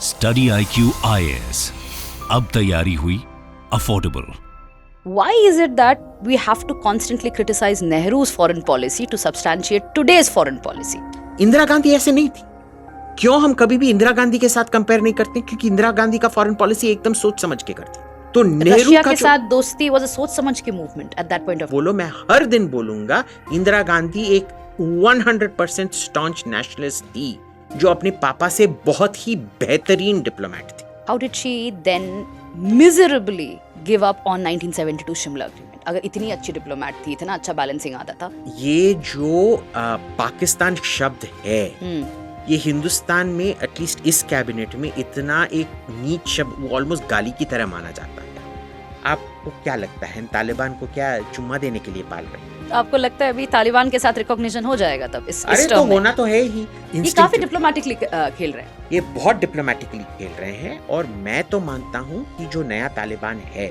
Study IQ IAS, अब तैयारी हुई affordable. Why is it that we have to constantly criticize Nehru's foreign policy to substantiate today's foreign policy? Indira Gandhi ऐसे नहीं थी। क्यों हम कभी भी इंदिरा गांधी के साथ कंपेयर नहीं करते? क्योंकि इंदिरा गांधी का फॉरेन पॉलिसी एकदम सोच समझ के करती। तो नेहरू रशिया का के साथ दोस्ती was a सोच समझ के movement at that point of बोलो, मैं हर दिन बोलूंगा, इंदिरा गांधी एक 100% स्टॉन्च नेशनलिस्ट थी जो अपने पापा से बहुत ही बेहतरीन डिप्लोमेट थी। How did she then miserably give up on 1972 Shimla agreement? अगर इतनी अच्छी डिप्लोमेट थी, इतना अच्छा बैलेंसिंग आता था। ये जो पाकिस्तान शब्द है, ये हिंदुस्तान में एटलीस्ट इस कैबिनेट में इतना एक नीच शब्द, वो ऑलमोस्ट गाली की तरह माना जाता है। आपको क्या लगता है, तालिबान को क्या चुम्मा देने के लिए पाल रहे हैं? आपको लगता है अभी तालिबान के साथ रिकॉग्निशन हो जाएगा तब इस अरे तो होना तो है ही। ये काफी डिप्लोमेटिकली खेल रहे हैं। ये बहुत डिप्लोमेटिकली खेल रहे हैं और मैं तो मानता हूँ कि जो नया तालिबान है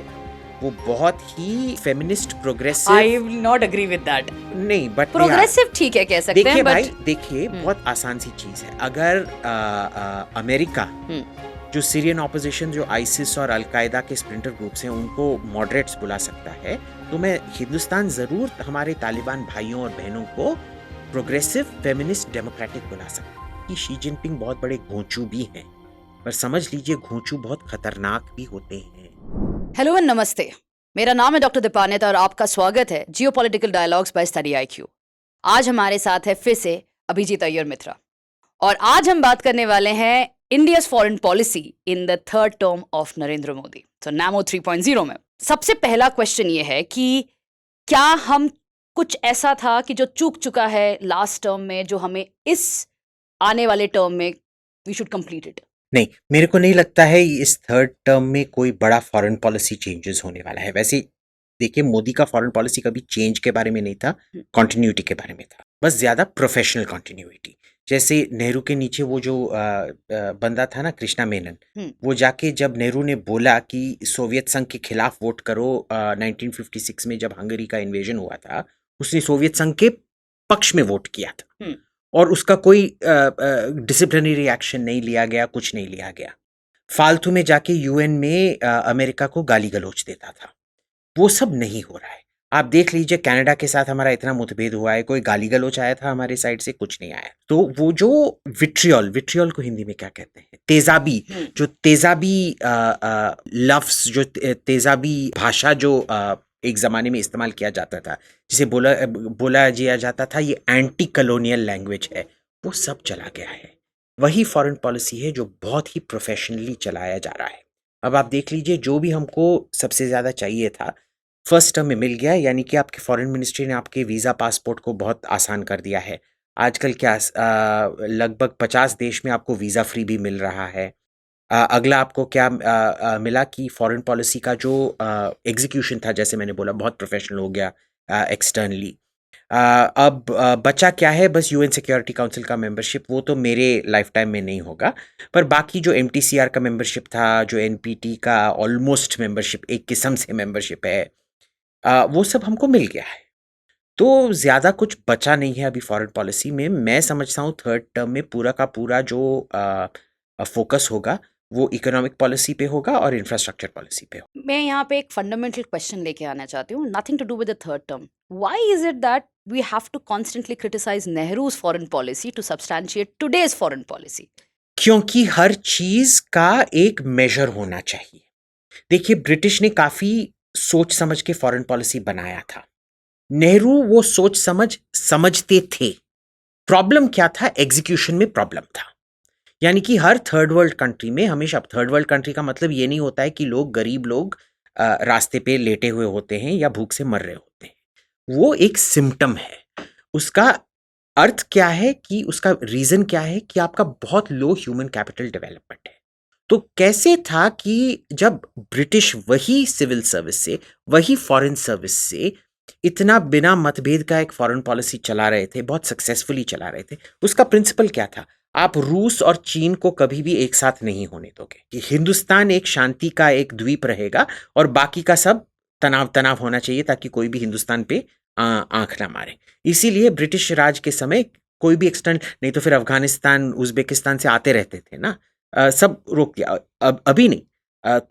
वो बहुत ही feminist progressive. I will not agree with that. नहीं, बट प्रोग्रेसिव ठीक है कह सकते हैं, भाई देखिए, बहुत आसान सी चीज है। अगर अमेरिका जो सीरियन ऑपोजिशन, जो आईसिस और अलकायदा के स्प्लिंटर ग्रुप्स हैं, उनको मॉडरेट्स बुला सकता है, तो मैं हिंदुस्तान जरूर हमारे तालिबान भाइयों और बहनों को प्रोग्रेसिव फेमिनिस्ट डेमोक्रेटिक बुला सकता है। कि शी जिनपिंग बहुत बड़े घोंचू भी हैं, पर समझ लीजिए घोंचू बहुत खतरनाक भी होते हैं। हेलो एंड नमस्ते, मेरा नाम है डॉक्टर दीपानिता और आपका स्वागत है geopolitical dialogues bye study IQ। आज हमारे साथ है फिर से अभिजीत अय्यर मित्रा और आज हम बात करने वाले हैं India's foreign policy in the third term of Narendra Modi, तो नैमो 3.0 में। सबसे पहला क्वेश्चन ये है कि क्या हम कुछ ऐसा था कि जो चूक चुका है लास्ट टर्म में, जो हमें इस आने वाले टर्म में वी शुड कंप्लीट इट? नहीं, मेरे को नहीं लगता है इस थर्ड टर्म में कोई बड़ा फॉरेन पॉलिसी चेंजेस होने वाला है। वैसे देखिए, मोदी का फॉरेन पॉलिसी कभी चेंज के बारे में नहीं था, कंटिन्यूटी के बारे में था, बस ज्यादा प्रोफेशनल कंटिन्यूटी। जैसे नेहरू के नीचे वो जो बंदा था ना, कृष्णा मेनन, वो जाके जब नेहरू ने बोला कि सोवियत संघ के खिलाफ वोट करो 1956 में जब हंगरी का इन्वेजन हुआ था, उसने सोवियत संघ के पक्ष में वोट किया था और उसका कोई डिसिप्लिनरी एक्शन नहीं लिया गया, कुछ नहीं लिया गया। फालतू में जाके UN में अमेरिका को गाली गलौज देता था। वो सब नहीं हो रहा है। आप देख लीजिए, कनाडा के साथ हमारा इतना मुठभेद हुआ है, कोई गाली गलौज आया था हमारे साइड से? कुछ नहीं आया। तो वो जो विट्रियल को हिंदी में क्या कहते हैं, तेजाबी, जो तेजाबी लफ्ज, जो तेजाबी भाषा जो एक जमाने में इस्तेमाल किया जाता था, जिसे बोला जिया जाता था ये एंटी कॉलोनियल लैंग्वेज है, वो सब चला गया है। वही फॉरेन पॉलिसी है जो बहुत ही प्रोफेशनली चलाया जा रहा है। अब आप देख लीजिए, जो भी हमको सबसे ज्यादा चाहिए था फर्स्ट टर्म में मिल गया, यानी कि आपके फॉरेन मिनिस्ट्री ने आपके वीजा पासपोर्ट को बहुत आसान कर दिया है। आजकल क्या लगभग 50 देश में आपको वीजा फ्री भी मिल रहा है। अगला आपको क्या मिला कि फॉरेन पॉलिसी का जो एग्जीक्यूशन था, जैसे मैंने बोला, बहुत प्रोफेशनल हो गया एक्सटर्नली। अब बचा क्या है? बस UN सिक्योरिटी काउंसिल का मेंबरशिप। वो तो मेरे लाइफ टाइम में नहीं होगा, पर बाकी जो MTCR का मेंबरशिप था, जो NPT का ऑलमोस्ट मेंबरशिप, एक किस्म से मेंबरशिप है, वो सब हमको मिल गया है। तो ज्यादा कुछ बचा नहीं है अभी फॉरेन पॉलिसी में। मैं समझता हूँ थर्ड टर्म में पूरा का पूरा जो फोकस होगा वो इकोनॉमिक पॉलिसी पे होगा और इंफ्रास्ट्रक्चर पॉलिसी पे होगा। मैं यहाँ पे एक फंडामेंटल क्वेश्चन लेके आना चाहती हूँ, nothing to do with the third term. Why is it that we have to constantly criticise Nehru's foreign policy to substantiate today's foreign policy? क्योंकि हर चीज का एक मेजर होना चाहिए। देखिए, ब्रिटिश ने काफी सोच समझ के फॉरेन पॉलिसी बनाया था। नेहरू वो सोच समझते थे। प्रॉब्लम क्या था? एग्जीक्यूशन में प्रॉब्लम था। यानी कि हर थर्ड वर्ल्ड कंट्री में हमेशा, थर्ड वर्ल्ड कंट्री का मतलब ये नहीं होता है कि गरीब लोग रास्ते पे लेटे हुए होते हैं या भूख से मर रहे होते हैं। वो एक सिम्टम है। उसका अर्थ क्या है कि उसका रीजन क्या है कि आपका बहुत लो ह्यूमन कैपिटल डेवलपमेंट है। तो कैसे था कि जब ब्रिटिश वही सिविल सर्विस से, वही फॉरेन सर्विस से इतना बिना मतभेद का एक फॉरेन पॉलिसी चला रहे थे, बहुत सक्सेसफुली चला रहे थे, उसका प्रिंसिपल क्या था? आप रूस और चीन को कभी भी एक साथ नहीं होने दोगे। कि हिंदुस्तान एक शांति का एक द्वीप रहेगा और बाकी का सब तनाव होना चाहिए, ताकि कोई भी हिंदुस्तान पे आंख ना मारे। इसीलिए ब्रिटिश राज के समय कोई भी एक्सटर्नल, नहीं तो फिर अफगानिस्तान, उज्बेकिस्तान से आते रहते थे ना, सब रोक दिया। अब अभी नहीं,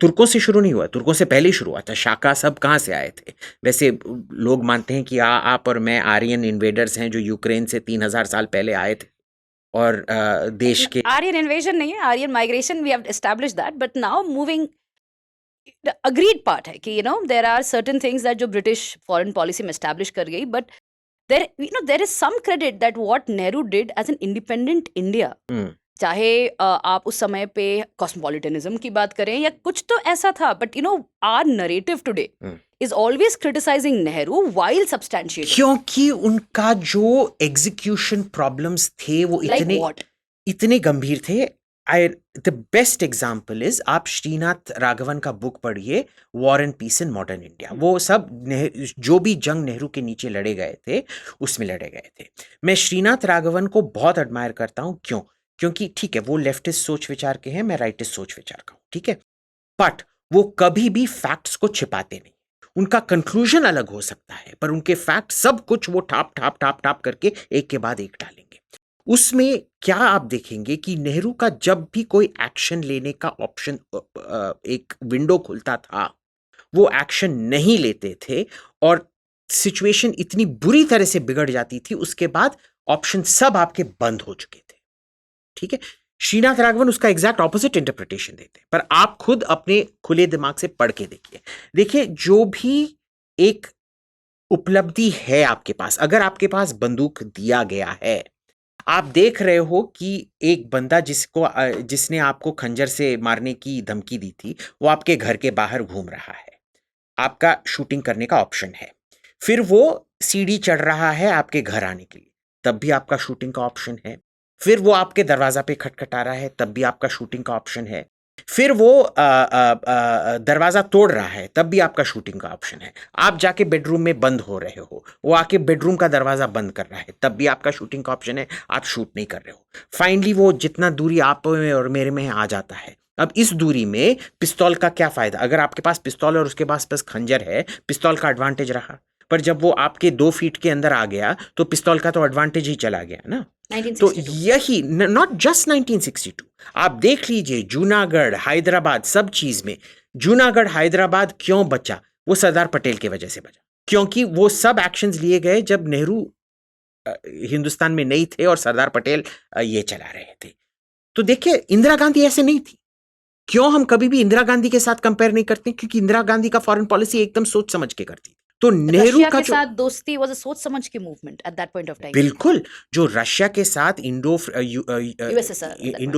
तुर्कों से शुरू नहीं हुआ, तुर्कों से पहले ही शुरू हुआ था। शाका सब कहाँ से आए थे? वैसे लोग मानते हैं कि आप और मैं आर्यन इन्वेडर्स हैं जो यूक्रेन से 3000 साल पहले आए थे और देश के आर्यन इन्वेजन नहीं है, Aryan migration, we have established that, but now moving agreed part है कि there are certain things that जो ब्रिटिश फॉरेन पॉलिसी में एस्टैब्लिश कर गई, but there is some credit that what Nehru did as an independent India, चाहे आप उस समय पे कॉस्मोपॉलिटनिज्म की बात करें या कुछ तो ऐसा था, but our narrative today is always criticising Nehru while substantiating. क्योंकि उनका जो एग्जीक्यूशन प्रॉब्लम्स थे वो इतने गंभीर थे। द बेस्ट एग्जाम्पल इज, आप श्रीनाथ राघवन का बुक पढ़िए, war and peace in modern India. वो सब जो भी जंग नेहरू के नीचे लड़े गए थे उसमें लड़े गए थे। मैं श्रीनाथ राघवन को बहुत एडमायर करता हूँ। क्यों? क्योंकि ठीक है, वो लेफ्टिस्ट सोच विचार के हैं, मैं राइटिस्ट सोच विचार का हूँ, ठीक है, बट वो कभी भी फैक्ट्स को छिपाते नहीं। उनका कंक्लूजन अलग हो सकता है, पर उनके फैक्ट सब कुछ वो टाप टाप टाप टाप करके एक के बाद एक डालेंगे। उसमें क्या आप देखेंगे कि नेहरू का जब भी कोई एक्शन लेने का ऑप्शन, एक विंडो खुलता था, वो एक्शन नहीं लेते थे और सिचुएशन इतनी बुरी तरह से बिगड़ जाती थी, उसके बाद ऑप्शन सब आपके बंद हो चुके थे, ठीक है। श्रीनाथ राघवन उसका एग्जैक्ट ऑपोजिट इंटरप्रिटेशन देते हैं, पर आप खुद अपने खुले दिमाग से पढ़ के देखिए, जो भी एक उपलब्धि है आपके पास, अगर आपके पास बंदूक दिया गया है, आप देख रहे हो कि एक बंदा जिसने आपको खंजर से मारने की धमकी दी थी, वो आपके घर के बाहर घूम रहा है, आपका शूटिंग करने का ऑप्शन है। फिर वो सीढ़ी चढ़ रहा है आपके घर आने के लिए, तब भी आपका शूटिंग का ऑप्शन है। फिर वो आपके दरवाजा पे खटखटा रहा है, तब भी आपका शूटिंग का ऑप्शन है। फिर वो दरवाजा तोड़ रहा है, तब भी आपका शूटिंग का ऑप्शन है। आप जाके बेडरूम में बंद हो रहे हो, वो आके बेडरूम का दरवाजा बंद कर रहा है, तब भी आपका शूटिंग का ऑप्शन है, आप शूट नहीं कर रहे हो। फाइनली वो जितना दूरी आप में और मेरे में आ जाता है। अब इस दूरी में पिस्तौल का क्या फायदा? अगर आपके पास पिस्तौल और उसके पास बस खंजर है, पिस्तौल का एडवांटेज रहा, पर जब वो आपके 2 फीट के अंदर आ गया तो पिस्तौल का तो एडवांटेज ही चला गया ना। 1962। तो यही, नॉट जस्ट 1962, आप देख लीजिए जूनागढ़, हैदराबाद, सब चीज में जूनागढ़ हैदराबाद क्यों बचा? वो सरदार पटेल की वजह से बचा, क्योंकि वो सब एक्शंस लिए गए जब नेहरू हिंदुस्तान में नहीं थे और सरदार पटेल ये चला रहे थे। तो देखिए, इंदिरा गांधी ऐसे नहीं थी। क्यों हम कभी भी इंदिरा गांधी के साथ कंपेयर नहीं करते? क्योंकि इंदिरा गांधी का फॉरेन पॉलिसी एकदम सोच समझ के करती थी। तो नेहरू का साथ दोस्ती वाज अ सोच समझ के movement at that point of time. बिल्कुल, जो रशिया के साथ Indo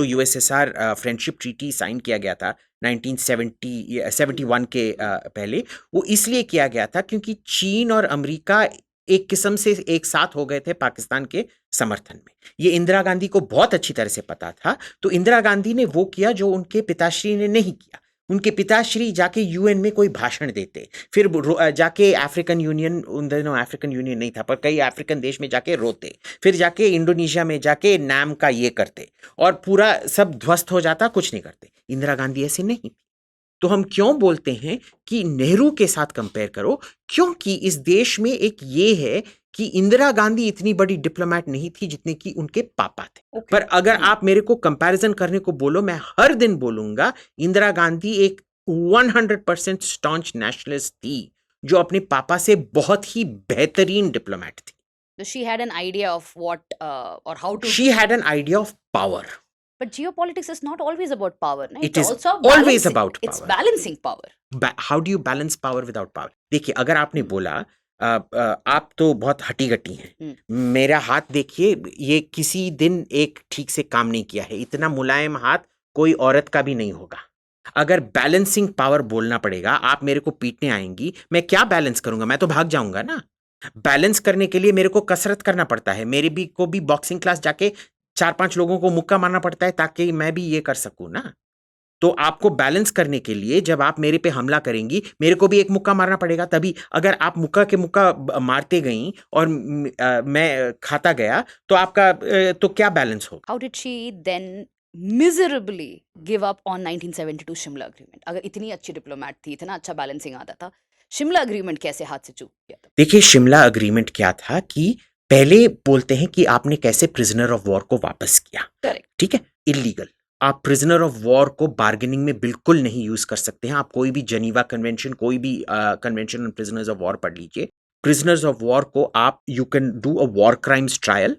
USSR friendship treaty sign किया गया था 1971 के पहले, वो इसलिए किया गया था क्योंकि चीन और अमेरिका एक किस्म से एक साथ हो गए थे पाकिस्तान के समर्थन में। ये इंदिरा गांधी को बहुत अच्छी तरह से पता था। तो इंदिरा गांधी ने वो किया जो उनके पिताश्री ने नहीं किया। उनके पिताश्री जाके यूएन में कोई भाषण देते, फिर जाके अफ्रीकन यूनियन, उन दिनों अफ्रीकन यूनियन नहीं था, पर कई अफ्रीकन देश में जाके रोते, फिर जाके इंडोनेशिया में जाके नाम का ये करते और पूरा सब ध्वस्त हो जाता, कुछ नहीं करते। इंदिरा गांधी ऐसे नहीं। तो हम क्यों बोलते हैं कि नेहरू के साथ कंपेयर करो? क्योंकि इस देश में एक ये है कि इंदिरा गांधी इतनी बड़ी डिप्लोमेट नहीं थी जितने कि उनके पापा थे। पर अगर आप मेरे को कंपैरिजन करने को बोलो, मैं हर दिन बोलूंगा इंदिरा गांधी एक 100% स्टॉन्च नेशनलिस्ट थी, जो अपने पापा से बहुत ही बेहतरीन डिप्लोमेट थी। So she had an idea of what or how to. She had an idea of power. But geopolitics is not always about power, no? It is also always about power. It's balancing power. How do you balance power without power? देखिए, अगर आपने बोला आप तो बहुत हटी गटी हैं, मेरा हाथ देखिए, ये किसी दिन एक ठीक से काम नहीं किया है। इतना मुलायम हाथ कोई औरत का भी नहीं होगा। अगर बैलेंसिंग पावर बोलना पड़ेगा, आप मेरे को पीटने आएंगी, मैं क्या बैलेंस करूंगा? मैं तो भाग जाऊंगा ना। बैलेंस करने के लिए मेरे को कसरत करना पड़ता है। मेरे को भी बॉक्सिंग क्लास जाके 4-5 लोगों को मुक्का मारना पड़ता है ताकि मैं भी ये कर सकूं ना। तो आपको बैलेंस करने के लिए जब आप मेरे पे हमला करेंगी, मेरे को भी एक मुक्का मारना पड़ेगा। तभी अगर आप मुक्का के मुक्का मारते गई और मैं खाता गया तो आपका तो क्या बैलेंस होगा? How did she then miserably give up on 1972 Shimla agreement? अगर इतनी अच्छी डिप्लोमेट थी, इतना अच्छा बैलेंसिंग आता था, शिमला अग्रीमेंट कैसे हाथ से चूक गया था? देखिए, शिमला अग्रीमेंट क्या था कि पहले बोलते हैं कि आपने कैसे प्रिजनर ऑफ वॉर को वापस किया। करेक्ट, ठीक है, इलीगल। आप प्रिजनर ऑफ वॉर को बार्गेनिंग में बिल्कुल नहीं यूज कर सकते हैं। आप कोई भी जनीवा कन्वेंशन, कोई भी convention on prisoners of war पढ़ लीजिए। प्रिजनर्स ऑफ वॉर को आप you can do a war crimes trial,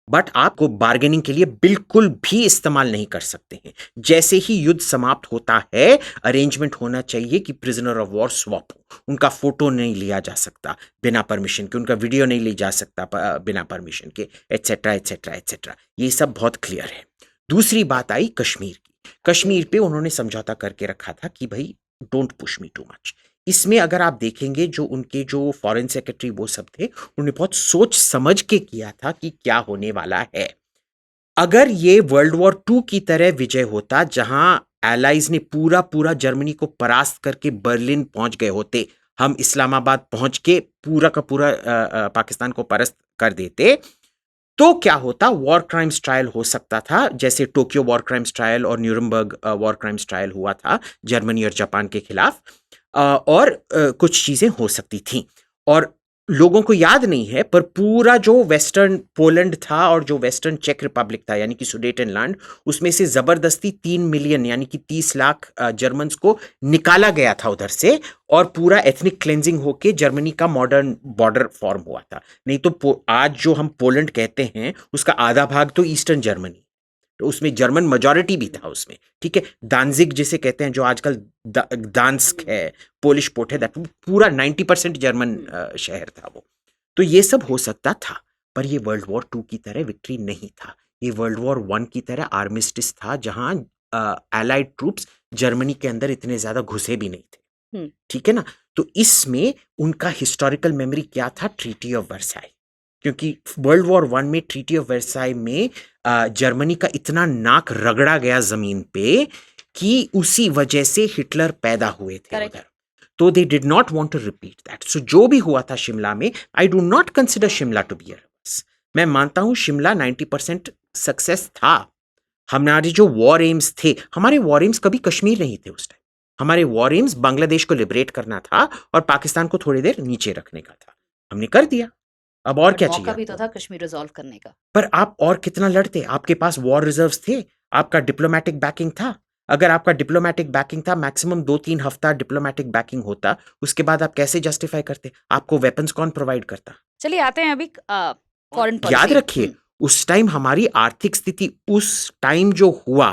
but आपको बार्गेनिंग के लिए बिल्कुल भी इस्तेमाल नहीं कर सकते हैं। जैसे ही युद्ध समाप्त होता है, अरेंजमेंट होना चाहिए कि प्रिजनर ऑफ वॉर स्वैप हो। उनका फोटो नहीं लिया जा सकता बिना परमिशन के, उनका वीडियो नहीं लिया जा सकता बिना परमिशन के, एटसेट्रा एटसेट्रा एटसेट्रा। ये सब बहुत क्लियर है। दूसरी बात आई कश्मीर की। कश्मीर पे उन्होंने समझौता करके रखा था कि भाई don't push me too much. इसमें अगर आप देखेंगे जो उनके जो फॉरेन सेक्रेटरी वो सब थे, उन्होंने बहुत सोच समझ के किया था कि क्या होने वाला है। अगर ये वर्ल्ड वॉर 2 की तरह विजय होता, जहां एलाइज ने पूरा पूरा जर्मनी को परास्त करके बर्लिन पहुंच गए होते, हम इस्लामाबाद पहुंच के पूरा का पूरा पाकिस्तान को परास्त कर देते, तो क्या होता? वॉर क्राइम्स ट्रायल हो सकता था, जैसे टोक्यो वॉर क्राइम्स ट्रायल और न्यूरमबर्ग वॉर क्राइम्स ट्रायल हुआ था जर्मनी और जापान के खिलाफ, और कुछ चीजें हो सकती थी। और लोगों को याद नहीं है, पर पूरा जो वेस्टर्न पोलैंड था और जो वेस्टर्न चेक रिपब्लिक था, यानी कि सुडेटनलैंड, उसमें से जबरदस्ती 3 मिलियन यानी कि 30 लाख जर्मन्स को निकाला गया था उधर से, और पूरा एथनिक क्लेंजिंग होके जर्मनी का मॉडर्न बॉर्डर फॉर्म हुआ था। नहीं तो आज जो हम पोलैंड कहते हैं, उसका आधा भाग तो ईस्टर्न जर्मनी, तो उसमें जर्मन मेजॉरिटी भी था उसमें, ठीक है। दानजिग जिसे कहते हैं, जो आजकल दांस्क है, पोलिश पोर्ट है, दैट पूरा 90% जर्मन शहर था वो। तो ये सब हो सकता था, पर ये वर्ल्ड वॉर 2 की तरह विक्ट्री नहीं था। ये वर्ल्ड वॉर 1 की तरह आर्मिस्टिस था, जहां एलाइड ट्रूप्स जर्मनी के अंदर इतने ज्यादा घुसे भी नहीं थे, ठीक है ना। तो इसमें उनका हिस्टोरिकल मेमोरी क्या था? Treaty of Versailles. क्योंकि वर्ल्ड वॉर 1 में ट्रीटी ऑफ वर्साई में जर्मनी का इतना नाक रगड़ा गया जमीन पे कि उसी वजह से हिटलर पैदा हुए थे उधर। तो they did not want to repeat that. So जो भी हुआ था शिमला में, I do not consider Shimla to be a reverse. मैं मानता हूं शिमला 90% सक्सेस था। हमारे जो वॉर एम्स थे, हमारे वॉर एम्स कभी कश्मीर नहीं थे उस टाइम। हमारे वॉर एम्स बांग्लादेश को लिबरेट करना था और पाकिस्तान को थोड़ी देर नीचे रखने का था। हमने कर दिया। अब और क्या चाहिए? मौका भी तो था कश्मीर रिजॉल्व करने का। पर आप और कितना लड़ते? आपके पास वॉर रिजर्व्स थे, आपका डिप्लोमेटिक बैकिंग था। अगर आपका डिप्लोमेटिक बैकिंग था, मैक्सिमम 2-3 हफ्ता डिप्लोमेटिक बैकिंग होता, उसके बाद आप कैसे जस्टिफाई करते? आपको वेपन्स कौन प्रोवाइड करता? चलिए आते हैं अभी फॉरेन पॉलिसी। याद रखिए, उस टाइम हमारी आर्थिक स्थिति, उस टाइम जो हुआ,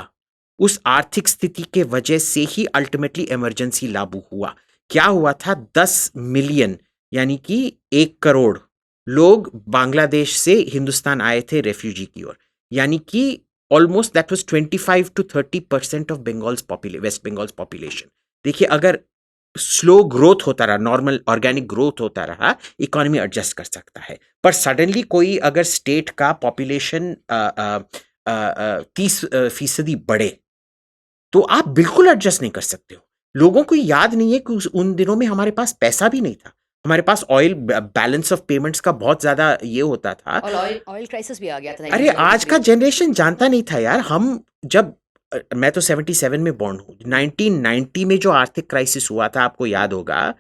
उस आर्थिक स्थिति के वजह से ही अल्टीमेटली इमरजेंसी लागू हुआ। क्या हुआ था? 10 मिलियन यानी कि 1 करोड़ लोग बांग्लादेश से हिंदुस्तान आए थे रेफ्यूजी की ओर, यानी कि almost that was 25 to 30% of Bengal's population, West Bengal's population. देखिए, अगर स्लो ग्रोथ होता रहा, नॉर्मल ऑर्गेनिक ग्रोथ होता रहा, इकोनॉमी एडजस्ट कर सकता है। पर सडनली कोई अगर स्टेट का पॉपुलेशन 30% बढ़े, तो आप बिल्कुल एडजस्ट नहीं कर सकते हो। लोगों को याद नहीं है कि उन दिनों में हमारे पास पैसा भी नहीं था। हमारे पास ऑयल बैलेंस ऑफ पेमेंट्स का बहुत ज्यादा ये होता था, और ऑयल क्राइसिस भी आ गया था। अरे आज का जनरेशन जानता नहीं था यार। हम जब मैं तो 77 में बॉर्न हूँ, 1990 में जो आर्थिक क्राइसिस हुआ था, आपको याद होगा,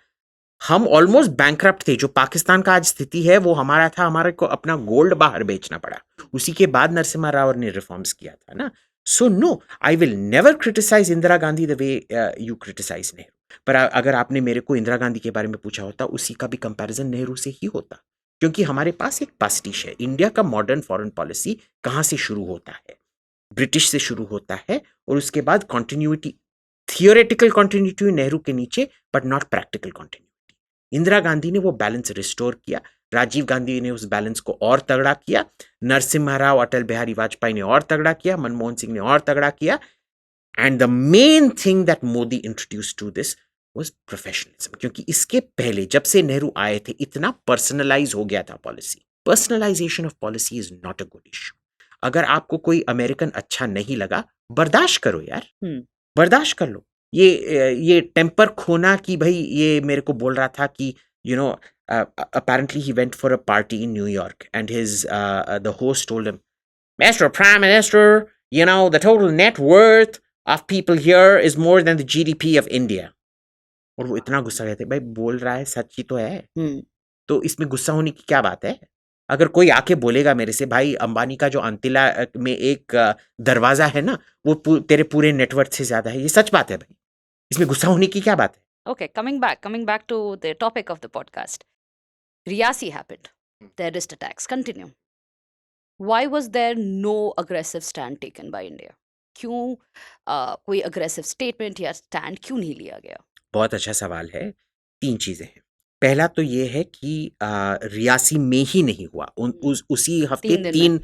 हम ऑलमोस्ट बैंकरप्ट थे। जो पाकिस्तान का आज स्थिति है वो हमारा था। हमारे को अपना गोल्ड बाहर बेचना पड़ा। उसी के बाद नरसिम्हा राव ने रिफॉर्म्स किया था ना। So no, I will never criticise Indira Gandhi the way you criticise Nehru. पर अगर आपने मेरे को इंदिरा गांधी के बारे में पूछा होता, उसी का भी कंपैरिजन नेहरू से ही होता। क्योंकि हमारे पास एक पास्टिश है। इंडिया का मॉडर्न फॉरेन पॉलिसी कहाँ से शुरू होता है? ब्रिटिश से शुरू होता है, और उसके बाद कॉन्टिन्यूटी, थियोरेटिकल कॉन्टिन्यूटी नेहरू के नीचे, but not practical continuity. Indira Gandhi ने वो बैलेंस रिस्टोर किया, राजीव गांधी ने उस बैलेंस को और तगड़ा किया, नरसिम्हा राव, अटल बिहारी वाजपेयी ने और तगड़ा किया, मनमोहन सिंह ने और तगड़ा किया। And the main thing that Modi introduced to this was professionalism. क्योंकि इसके पहले जब से नेहरू आए थे, इतना पर्सनलाइज हो गया था policy. Personalisation of policy is not a good issue. अगर आपको कोई अमेरिकन अच्छा नहीं लगा, बर्दाश्त करो यार, बर्दाश्त कर लो। ये टेम्पर खोना कि भाई ये मेरे को बोल रहा था कि you know apparently he went for a party in New York and his the host told him, Mr. Prime Minister, you know, the total net worth of people here is more than the GDP of India. और वो इतना गुस्सा गए थे, भाई बोल रहा है सच ही तो है, तो इसमें गुस्सा होने की क्या बात है? अगर कोई आके बोलेगा मेरे से भाई अंबानी का जो अंतिला में एक दरवाजा है ना वो तेरे पूरे नेटवर्क से ज्यादा है, ये सच बात है भाई, इसमें गुस्सा होने की क्या बात है? Okay, coming back to the topic of the podcast. Riyasi happened. Terrorist attacks continue. Why was there no aggressive stand taken by India? क्यों कोई aggressive statement या stand क्यों नहीं लिया गया? बहुत अच्छा सवाल है। 3 चीजें हैं। पहला तो ये है कि रियासी में ही नहीं हुआ, उसी हफ्ते 3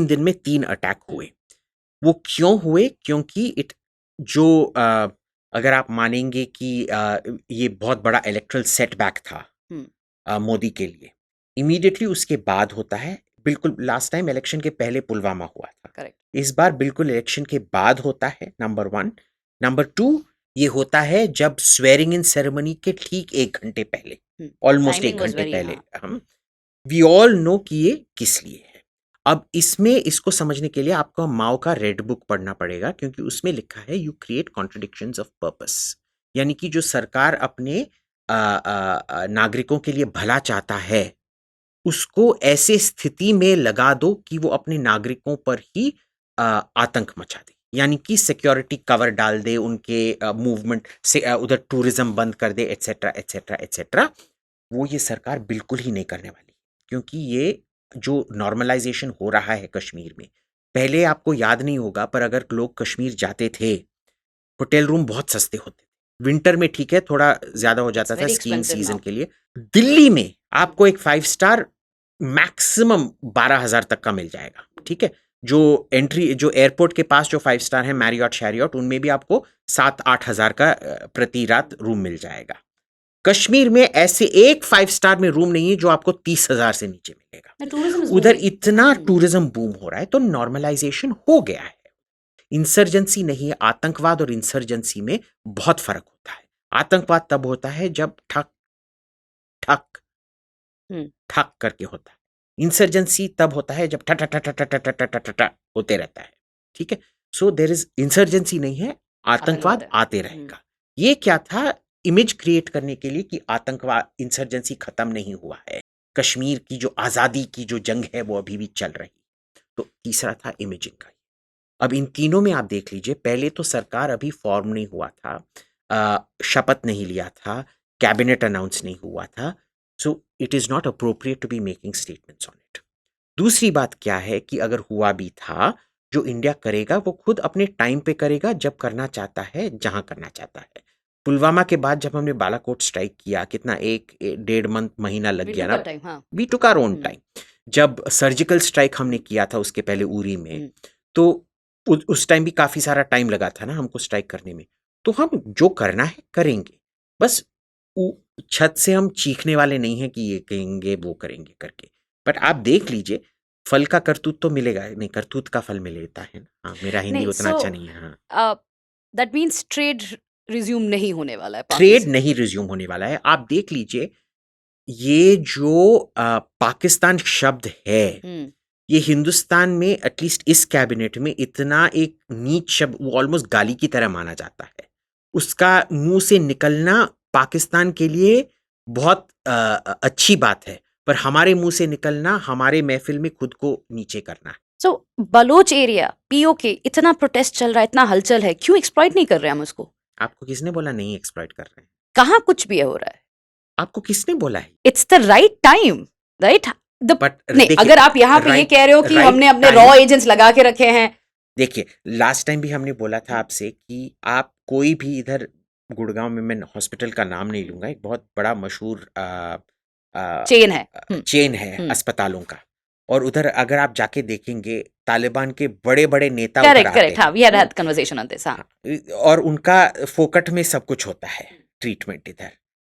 दिन में 3 अटैक हुए। वो क्यों हुए? क्योंकि जो अगर आप मानेंगे कि ये बहुत बड़ा इलेक्ट्रल सेटबैक था मोदी के लिए, इमीडिएटली उसके बाद होता है। बिल्कुल लास्ट टाइम इलेक्शन के पहले पुलवामा हुआ था, करेक्ट। इस बार बिल्कुल इलेक्शन के बाद होता है, नंबर 1। नंबर 2 ये होता है जब स्वेरिंग इन सेरेमनी के ठीक 1 घंटे पहले, ऑलमोस्ट 1 घंटे पहले। हम वी ऑल नो कि ये किस लिए है। अब इसमें इसको समझने के लिए आपको माओ का रेड बुक पढ़ना पड़ेगा, क्योंकि उसमें लिखा है you create contradictions of purpose, यानी कि जो सरकार अपने नागरिकों के लिए भला चाहता है उसको ऐसे स्थिति में लगा दो कि वो अपने नागरिकों पर ही आतंक मचा दे, यानी कि सिक्योरिटी कवर डाल दे, उनके मूवमेंट से उधर टूरिज्म बंद कर दे, एटसेट्रा एटसेट्रा एटसेट्रा। वो ये सरकार बिल्कुल ही नहीं करने वाली, क्योंकि ये जो नॉर्मलाइजेशन हो रहा है कश्मीर में, पहले आपको याद नहीं होगा पर अगर लोग कश्मीर जाते थे होटल रूम बहुत सस्ते होते थे, विंटर में ठीक है थोड़ा ज्यादा हो जाता था स्कीइंग सीजन के लिए। दिल्ली में आपको एक 5 स्टार मैक्सिमम 12,000 तक का मिल जाएगा, ठीक है। जो एयरपोर्ट के पास जो 5 स्टार है मैरियट शैरियट, उनमें भी आपको 7-8 हजार का प्रति रात रूम मिल जाएगा। कश्मीर में ऐसे एक 5 स्टार में रूम नहीं है जो आपको 30,000 से नीचे मिलेगा। उधर इतना टूरिज्म बूम हो रहा है, तो नॉर्मलाइजेशन हो गया है। इंसर्जेंसी नहीं है, आतंकवाद और इंसर्जेंसी में बहुत फर्क होता है। आतंकवाद तब होता है जब ठक ठक ठक करके होता है, इंसर्जेंसी तब होता है जब ठक ठक ठक ठक ठक ठक ठक ठक होते रहता है, ठीक है। सो देयर इज इंसर्जेंसी नहीं है, आतंकवाद आते रहेगा। ये क्या था? इमेज क्रिएट करने के लिए कि आतंकवाद इंसर्जेंसी खत्म नहीं हुआ है, कश्मीर की जो आजादी की जो जंग है वो अभी भी चल रही। तो तीसरा था इमेजिंग का। अब इन तीनों में आप देख लीजिए, पहले तो सरकार अभी फॉर्म नहीं हुआ था, शपथ नहीं लिया था, कैबिनेट अनाउंस नहीं हुआ था, so it is not appropriate to be making statements on it. दूसरी बात क्या है कि अगर हुआ भी था, जो इंडिया करेगा वो खुद अपने टाइम पे करेगा, जब करना चाहता है, जहां करना चाहता है। पुलवामा के बाद जब हमने बालाकोट स्ट्राइक किया, कितना 1-1.5 महीना लग गया ना, we took our own time. जब सर्जिकल स्ट्राइक हमने किया था उसके पहले उरी में, तो उस टाइम भी काफी सारा टाइम लगा था ना हमको स्ट्राइक करने में। तो हम जो करना है करेंगे, बस छत से हम चीखने वाले नहीं हैं कि ये करेंगे वो करेंगे करके। बट आप देख लीजिए, फल का करतूत तो मिलेगा नहीं, करतूत का फल मिलता है ना। हाँ, मेरा हिंदी उतना अच्छा नहीं है। हाँ, दैट मींस ट्रेड रिज्यूम नहीं होने वाला है, ट्रेड नहीं रिज्यूम होने वाला है। आप देख लीजिए, ये जो पाकिस्तान शब्द है, ये हिंदुस्तान में एटलीस्ट इस कैबिनेट में इतना एक नीच शब्द, वो ऑलमोस्ट गाली की तरह माना जाता है। उसका मुंह से निकलना पाकिस्तान के लिए बहुत अच्छी बात है, पर हमारे मुंह से निकलना हमारे महफिल में खुद को नीचे करना है। सो बलोच एरिया पीओके, इतना प्रोटेस्ट चल रहा है, इतना हलचल है, क्यों एक्सप्लॉइट नहीं कर रहे हम उसको? आपको किसने बोला नहीं एक्सप्लॉइट कर रहे हैं? कहाँ कुछ भी हो रहा है? आपको किसने बोला है? It's the right time, right? नहीं, अगर आप यहाँ पे ये कह रहे हो कि हमने अपने रॉ एजेंट्स लगा के रखे हैं, देखिए लास्ट टाइम भी हमने बोला था आपसे कि आप कोई भी इधर गुड़गांव में, मैं हॉस्पिटल का नाम नहीं लूंगा, एक बहुत बड़ा मशहूर चेन है अस्पतालों का, और उधर अगर आप जाके देखेंगे तालिबान के बड़े बड़े नेता करेक्ट, हाँ, we had had conversation on this, हाँ, और उनका फोकट में सब कुछ होता है ट्रीटमेंट इधर।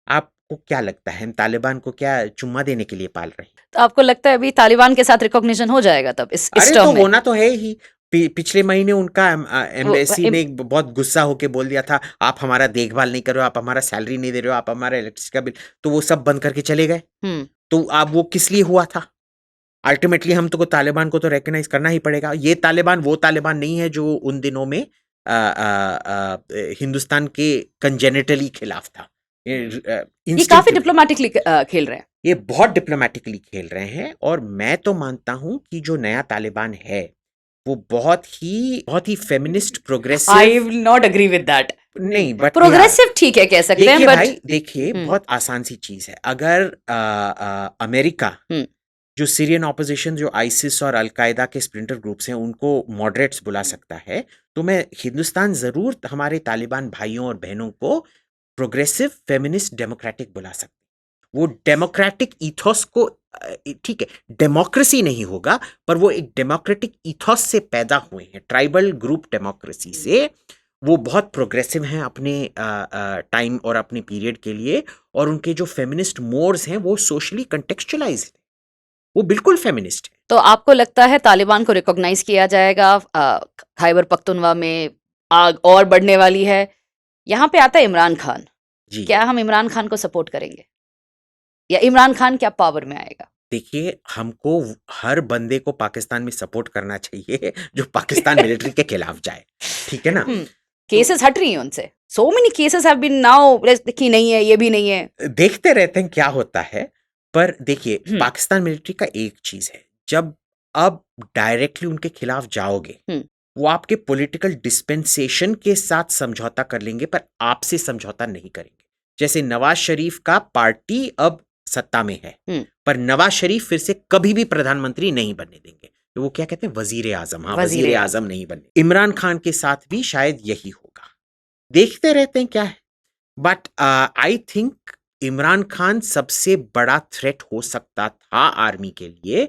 आपको क्या लगता है, हम तालिबान को क्या चुम्मा देने के लिए पाल रहे हैं? तो आपको लगता है अभी तालिबान के साथ रिकॉग्निशन हो जाएगा तब इस टर्म में? होना तो है ही। पिछले महीने उनका एम्बेसी ने बहुत गुस्सा होके बोल दिया था, आप हमारा देखभाल नहीं कर रहे हो, आप हमारा सैलरी नहीं दे रहे हो, आप हमारा इलेक्ट्रिसिटी का बिल, तो वो सब बंद करके चले गए। तो अब वो किस लिए हुआ था? अल्टीमेटली हम तो तालिबान को तो रिकॉग्नाइज करना ही पड़ेगा। ये तालिबान वो तालिबान नहीं है जो उन दिनों में हिंदुस्तान के कंजेनिटली खिलाफ था। ये काफी डिप्लोमेटिकली खेल रहे हैं। ये बहुत डिप्लोमेटिकली खेल रहे हैं, और मैं तो मानता हूं कि जो नया तालिबान है वो बहुत ही feminist I progressive, will not agree with that. नहीं बट प्रोग्रेसिव ठीक है, कह सकते हैं, देखिए बट भाई, देखिए बहुत आसान सी चीज है। अगर अमेरिका हम्म। जो सीरियन ऑपोजिशन, जो आइसिस और अलकायदा के स्प्लिंटर ग्रुप्स हैं, उनको मॉडरेट्स बुला सकता है, तो मैं हिंदुस्तान जरूर हमारे तालिबान भाइयों और बहनों को प्रोग्रेसिव फेमिनिस्ट डेमोक्रेटिक बुला सकता है। वो डेमोक्रेटिक ईथोस को, ठीक है, डेमोक्रेसी नहीं होगा, पर वो एक डेमोक्रेटिक ईथोस से पैदा हुए हैं, ट्राइबल ग्रुप डेमोक्रेसी से। वो बहुत प्रोग्रेसिव हैं अपने टाइम और अपने पीरियड के लिए, और उनके जो फेमिनिस्ट मोड्स हैं वो सोशली कंटेक्चुअलाइज्ड हैं, वो बिल्कुल फेमिनिस्ट है। तो आपको लगता है तालिबान को रिकॉग्नाइज किया जाएगा? खैबर पख्तूनवा में आग और बढ़ने वाली है। यहाँ पे आता है इमरान खान। जी, क्या हम इमरान खान को सपोर्ट करेंगे, या इमरान खान क्या पावर में आएगा? देखिए, हमको हर बंदे को पाकिस्तान में सपोर्ट करना चाहिए जो पाकिस्तान मिलिट्री के खिलाफ जाए, ठीक है ना। केसेस हट रही हैं उनसे। So many cases have been now कि नहीं है, ये भी नहीं है। देखते रहते हैं क्या होता है। पर देखिए, हम्म। पाकिस्तान मिलिट्री का एक चीज है, जब अब डायरेक्टली उनके खिलाफ जाओगे, वो आपके पॉलिटिकल डिस्पेंसेशन के साथ समझौता कर लेंगे, पर आपसे समझौता नहीं करेंगे। जैसे नवाज शरीफ का पार्टी अब सत्ता में है, पर नवाज शरीफ फिर से कभी भी प्रधानमंत्री नहीं बनने देंगे। तो वो क्या कहते हैं, वजीर आजम। हाँ, वजीर आजम नहीं बनने। इमरान खान के साथ भी शायद यही होगा। देखते रहते हैं क्या है। But I think Imran Khan सबसे बड़ा थ्रेट हो सकता था आर्मी के लिए,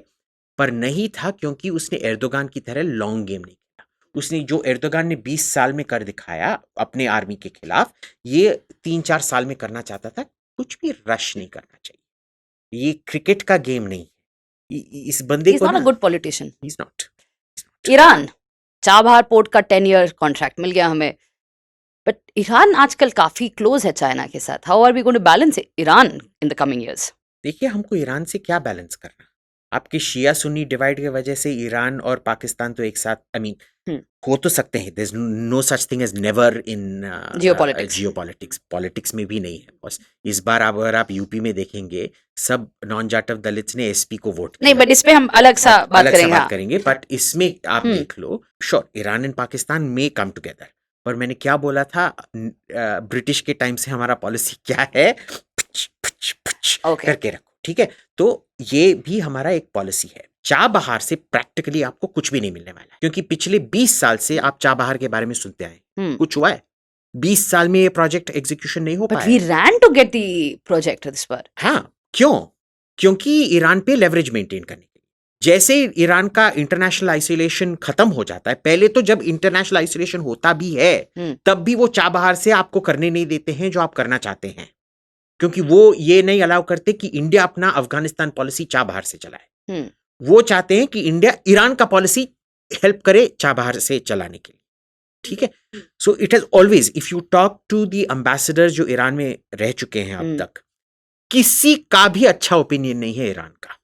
पर नहीं था, क्योंकि उसने एर्दोगान की तरह लॉन्ग गेम नहीं खेला। उसने जो एर्दोगान ने 20 साल में कर दिखाया अपने आर्मी के खिलाफ, ये 3-4 साल में करना चाहता था। कुछ भी रश नहीं करना चाहिए, ये क्रिकेट का गेम नहीं है। इस बंदे He's को not a good politician. He's not. Iran, Chabahar port का 10 ईयर कॉन्ट्रैक्ट मिल गया हमें, बट ईरान आजकल काफी क्लोज है चाइना के साथ। How are we going to balance Iran in the coming years? देखिए, हमको ईरान से क्या बैलेंस करना। आपके शिया सुन्नी डिवाइड की वजह से ईरान और पाकिस्तान तो एक साथ, आई मीन, हो तो सकते हैं। There is no such thing as never in geopolitics. Politics में भी नहीं है बस। इस बार अगर आप यूपी में देखेंगे, सब नॉन जाटव दलित्स ने एसपी को वोट किया। नहीं, बट इस पे हम अलग सा बात करेंगे। बट इसमें आप देख लो, श्योर ईरान एंड पाकिस्तान में कम टुगेदर। पर मैंने क्या बोला था, ब्रिटिश के टाइम से हमारा पॉलिसी क्या है, करके रखो, ठीक है। तो ये भी हमारा एक पॉलिसी है। चाबहार से प्रैक्टिकली आपको कुछ भी नहीं मिलने वाला है, क्योंकि पिछले 20 साल से आप चाबहार के बारे में सुनते आए, कुछ हुआ है? 20 साल में ये प्रोजेक्ट एग्जीक्यूशन नहीं हो पाया। We ran to get the project this बार। हाँ, क्यों? क्योंकि ईरान पे लेवरेज मेंटेन करने के लिए। जैसे ईरान का इंटरनेशनल आइसोलेशन खत्म हो जाता है, पहले तो जब इंटरनेशनल आइसोलेशन होता भी है तब भी वो चाबहार से आपको करने नहीं देते हैं जो आप करना चाहते हैं, क्योंकि वो ये नहीं अलाउ करते कि इंडिया अपना अफगानिस्तान पॉलिसी चाबहार से चलाए। वो चाहते हैं कि इंडिया ईरान का पॉलिसी हेल्प करे चाबहार से चलाने के लिए, ठीक है। So it has always, if you talk to the ambassador जो ईरान में रह चुके हैं अब तक, किसी का भी अच्छा ओपिनियन नहीं है ईरान का,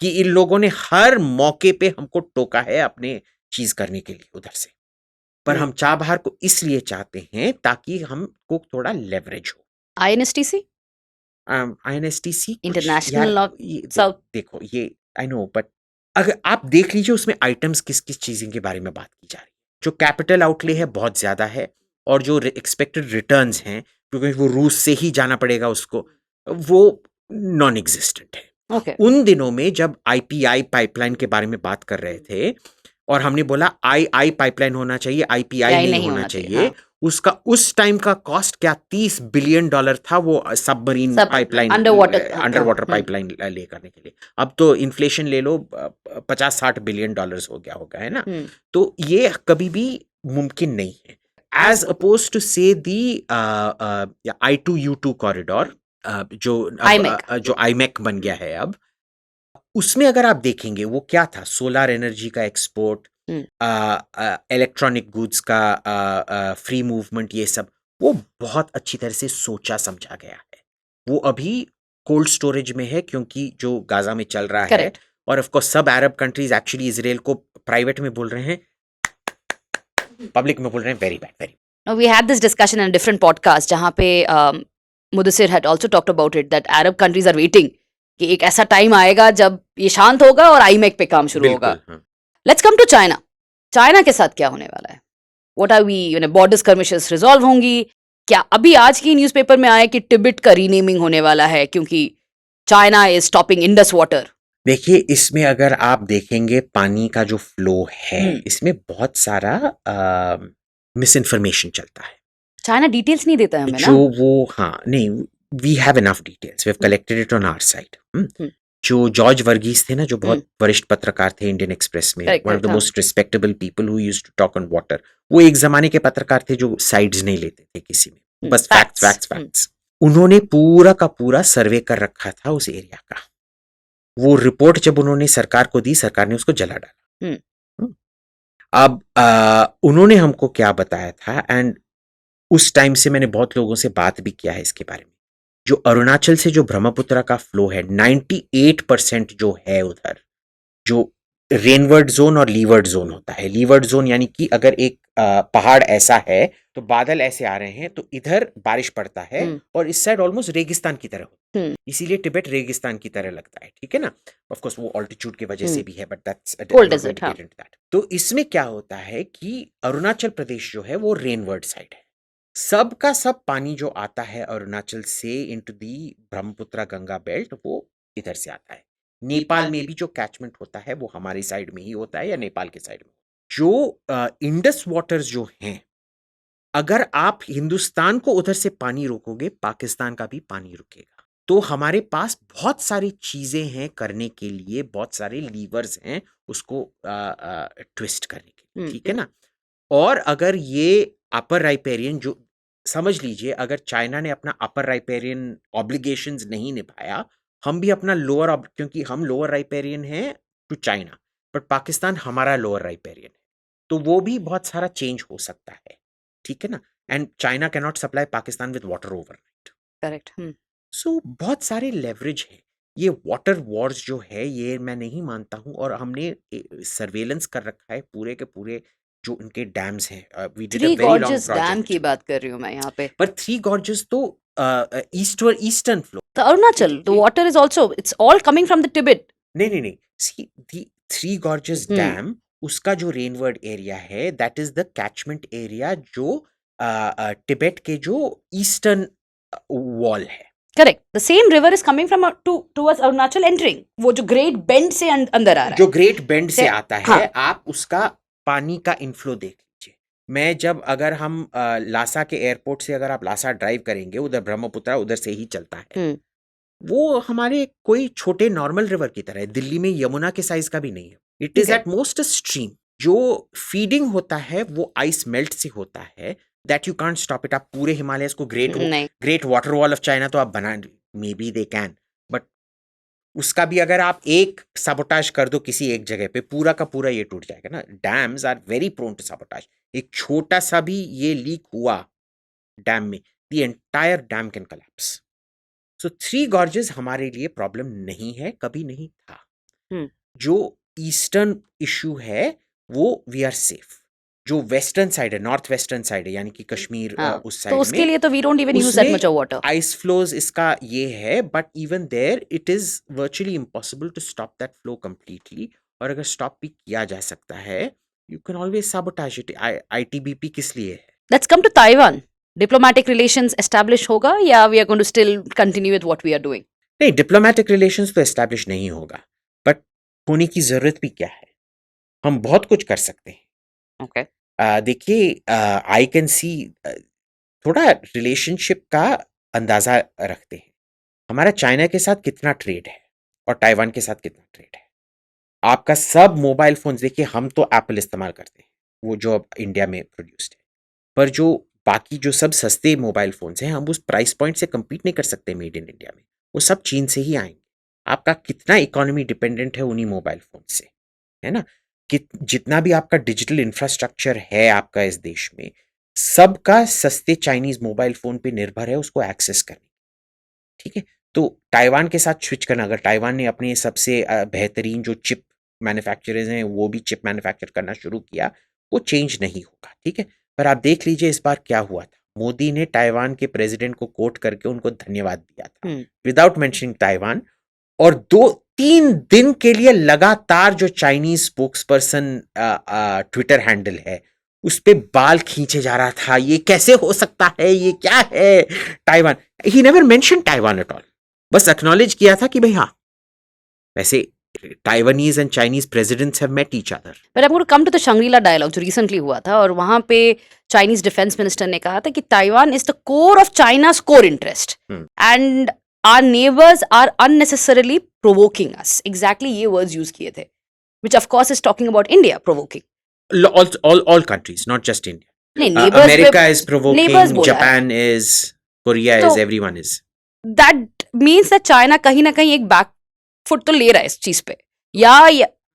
कि इन लोगों ने हर मौके पे हमको टोका है अपने चीज करने के लिए उधर से। पर हम चाबहार को इसलिए चाहते हैं ताकि हमको थोड़ा लेवरेज हो। आईएनएसटीसी इंटरनेशनल लॉ, देखो ये आई नो, बट अगर आप देख लीजिए उसमें आइटम्स किस किस चीज़ों के बारे में बात की जा रही है। जो कैपिटल आउटले है बहुत ज़्यादा है, और जो एक्सपेक्टेड रिटर्न्स हैं, क्योंकि वो रूस से ही जाना पड़ेगा उसको, वो नॉन एग्जिस्टेंट है। उन दिनों में जब आईपीआई पाइपलाइन के बारे में बात कर रहे थे और हमने बोला आई पाइपलाइन होना चाहिए, आईपीआई नहीं होना चाहिए, उसका उस टाइम का कॉस्ट क्या $30 बिलियन था, वो submarine pipeline, under water pipeline ले करने के लिए। अब तो इन्फ्लेशन ले लो, $50-60 बिलियन हो गया होगा, है ना। तो ये कभी भी मुमकिन नहीं है, एज अपोज टू से दी I2U2 कॉरिडोर, जो आईमेक बन गया है अब। उसमें अगर आप देखेंगे वो क्या था, सोलर एनर्जी का एक्सपोर्ट, इलेक्ट्रॉनिक गुड्स का फ्री मूवमेंट, ये सब वो बहुत अच्छी तरह से सोचा समझा गया है। वो अभी कोल्ड स्टोरेज में है, क्योंकि जो गाजा में चल रहा है, और ऑफ कोर्स सब अरब कंट्रीज एक्चुअली इजराइल को प्राइवेट में बोल रहे हैं, पब्लिक में बोल रहे हैं very bad. Now we had this discussion in a different podcast जहाँ पे Mudassir had also talked about it, that Arab countries are waiting कि एक ऐसा टाइम आएगा जब ये शांत होगा और आईमेक पे काम शुरू होगा. बिल्कुल, हाँ. Let's come to China. China के साथ क्या होने वाला है? What are we, border skirmishes resolve होंगी? क्या अभी आज की न्यूज़पेपर में आया कि तिब्बत का रीनेमिंग होने वाला है क्योंकि China is stopping Indus water? देखिए, इसमें अगर आप देखेंगे पानी का जो फ्लो है, हम्म. इसमें बहुत सारा मिस इन्फॉर्मेशन चलता है. चाइना डिटेल्स नहीं देता है हमें जो ना. वो, हाँ, नहीं, we have enough details, we have collected it on our side. Hmm. जो जॉर्ज वर्गीस थे ना, जो बहुत हम्म. वरिष्ठ पत्रकार थे इंडियन एक्सप्रेस में, Correct, one of the correct, हाँ. Most respectable people who used to talk on water. वो एक जमाने के पत्रकार थे जो साइड्स नहीं लेते थे किसी में, बस फैक्ट्स Facts. Facts facts. उन्होंने पूरा का पूरा सर्वे कर रखा था उस एरिया का. वो रिपोर्ट जब उन्होंने सरकार को दी, सरकार ने उसको जला डाला. हम्म. अब उन्होंने हमको क्या बताया था, एंड उस टाइम से मैंने बहुत लोगों से बात भी किया है इसके बारे में. जो अरुणाचल से जो ब्रह्मपुत्र का फ्लो है, 98% जो है उधर, जो रेनवर्ड जोन और लीवर्ड जोन होता है. लीवर्ड जोन यानी कि अगर एक पहाड़ ऐसा है तो बादल ऐसे आ रहे हैं तो इधर बारिश पड़ता है, और इस साइड ऑलमोस्ट रेगिस्तान की तरह होता है. इसीलिए तिब्बत रेगिस्तान की तरह लगता है. ठीक है ना. ऑफ कोर्स वो ऑल्टीट्यूड की वजह से भी है, बट दैट्स Cold desert, हाँ. तो इसमें क्या होता है कि अरुणाचल प्रदेश जो है वो रेनवर्ड साइड है. सब का सब पानी जो आता है अरुणाचल से into the Brahmaputra Ganga belt, वो इधर से आता है. नेपाल में भी जो कैचमेंट होता है वो हमारी साइड में ही होता है या नेपाल के साइड में. जो इंडस वाटर्स जो हैं, अगर आप हिंदुस्तान को उधर से पानी रोकोगे, पाकिस्तान का भी पानी रुकेगा. तो हमारे पास बहुत सारी चीजें हैं करने के लिए, बहुत सारे लीवर्स हैं उसको ट्विस्ट करने के लिए. ठीक है ना. और अगर ये अपर राइपेरियन, जो समझ लीजिए, अगर चाइना ने अपना अपर राइपेरियन ऑब्लिगेशंस नहीं निभाया, हम भी अपना लोअर, क्योंकि हम लोअर राइपेरियन हैं टू चाइना, बट पाकिस्तान हमारा लोअर राइपेरियन है, तो वो भी बहुत सारा चेंज हो सकता है. ठीक है ना. And China can not supply Pakistan with water overnight. Correct. So बहुत सारे लेवरेज है. ये वाटर वॉर्स जो है, ये मैं नहीं मानता हूं. और हमने सर्वेलेंस कर रखा है पूरे के पूरे जो उनके डैम्स हैं. We did a three very long gorges dam project. की बात कर रही हूँ मैं यहाँ पे. पर थ्री गॉर्जेस तो eastern flow. The Arunachal, the water is also, it's all coming from the Tibet. नहीं. सी दी थ्री गॉर्जेस डैम, उसका जो रेनवर्ड एरिया है, that is the catchment area जो तिब्बत के जो ईस्टर्न वॉल है. Correct. The same river is coming from towards Arunachal entering. वो जो ग्रेट बेंड से अंदर आ रहा है. जो ग्रेट बेंड से आता है, हाँ. आप उसका पानी का इनफ्लो देख लीजिए. मैं जब, अगर हम लासा के एयरपोर्ट से अगर आप लासा ड्राइव करेंगे, उधर ब्रह्मपुत्र उधर से ही चलता है. वो हमारे कोई छोटे नॉर्मल रिवर की तरह है. दिल्ली में यमुना के साइज का भी नहीं है. It is at most a stream. जो फीडिंग होता है वो आइस मेल्ट से होता है. That you can't stop it. आप पूरे हिमालयस को great water wall of China तो आप बना, may be they can, but उसका भी अगर आप एक साबोटाज कर दो किसी एक जगह पे, पूरा का पूरा ये टूट जाएगा ना. Dams are very prone to sabotage. एक छोटा सा भी ये लीक हुआ डैम में, the entire dam can collapse. So three gorges हमारे लिए प्रॉब्लम नहीं है, कभी नहीं था. जो ईस्टर्न इशू है वो वी आर सेफ. जो वेस्टर्न साइड है, नॉर्थ वेस्टर्न साइड है, यानी कि कश्मीर, उस साइड तो उसके लिए तो we don't even use that much of water. Ice flows इसका ये है, but even there it is virtually impossible to stop that flow completely. और अगर स्टॉप भी किया जा सकता है, you can always sabotage it. ITBP किस लिए है? Let's come to Taiwan. Diplomatic relations establish होगा या we are going to still continue with what we are doing? नहीं, डिप्लोमेटिक रिलेशंस तो एस्टैब्लिश नहीं होगा, बट होने की जरूरत भी क्या है? हम बहुत कुछ कर सकते हैं. ओके. देखिए, आई कैन सी, थोड़ा रिलेशनशिप का अंदाजा रखते हैं. हमारा चाइना के साथ कितना ट्रेड है और ताइवान के साथ कितना ट्रेड है. आपका सब मोबाइल फोन देखिए, हम तो एप्पल इस्तेमाल करते हैं, वो जो अब इंडिया में प्रोड्यूस्ड है, पर जो बाकी जो सब सस्ते मोबाइल फोन्स हैं, हम उस प्राइस पॉइंट से compete नहीं कर सकते मेड इन इंडिया में. वो सब चीन से ही आएंगे. आपका कितना इकोनॉमी डिपेंडेंट है उन्हीं मोबाइल फोन से, है ना. कि जितना भी आपका डिजिटल इंफ्रास्ट्रक्चर है आपका इस देश में, सबका सस्ते चाइनीज मोबाइल फोन पे निर्भर है उसको एक्सेस करने. ठीक है. तो ताइवान के साथ स्विच करना, अगर ताइवान ने अपने सबसे बेहतरीन जो चिप मैन्युफैक्चरर्स हैं वो भी चिप मैन्युफैक्चर करना शुरू किया, वो चेंज नहीं होगा. ठीक है. पर आप देख लीजिए इस बार क्या हुआ था. मोदी ने ताइवान के प्रेसिडेंट को कोट करके उनको धन्यवाद दिया था विदाउट मेंशनिंग ताइवान. और 2-3 दिन के लिए लगातार जो Chinese spokes person Twitter handle है उस पे बाल खींचे जा रहा था, ये कैसे हो सकता है, ये क्या है Taiwan. He never mention Taiwan at all, बस एक्नॉलेज किया था कि भाई हाँ, वैसे Taiwanese and Chinese presidents have met each other. But I'm going to come to the Shangri-La dialogue जो recently हुआ था, और वहाँ पे Chinese defense minister ने कहा था कि Taiwan is the core of China's core interest and our neighbors are unnecessarily provoking us. Exactly ये words use किए थे, which of course is talking about India provoking. All countries, not just India. नहीं, neighbors America is provoking, neighbors बोला है. Japan is, Korea तो is, everyone is. That means that China कहीं ना कहीं एक बैक फुट तो ले रहा है इस चीज पे, या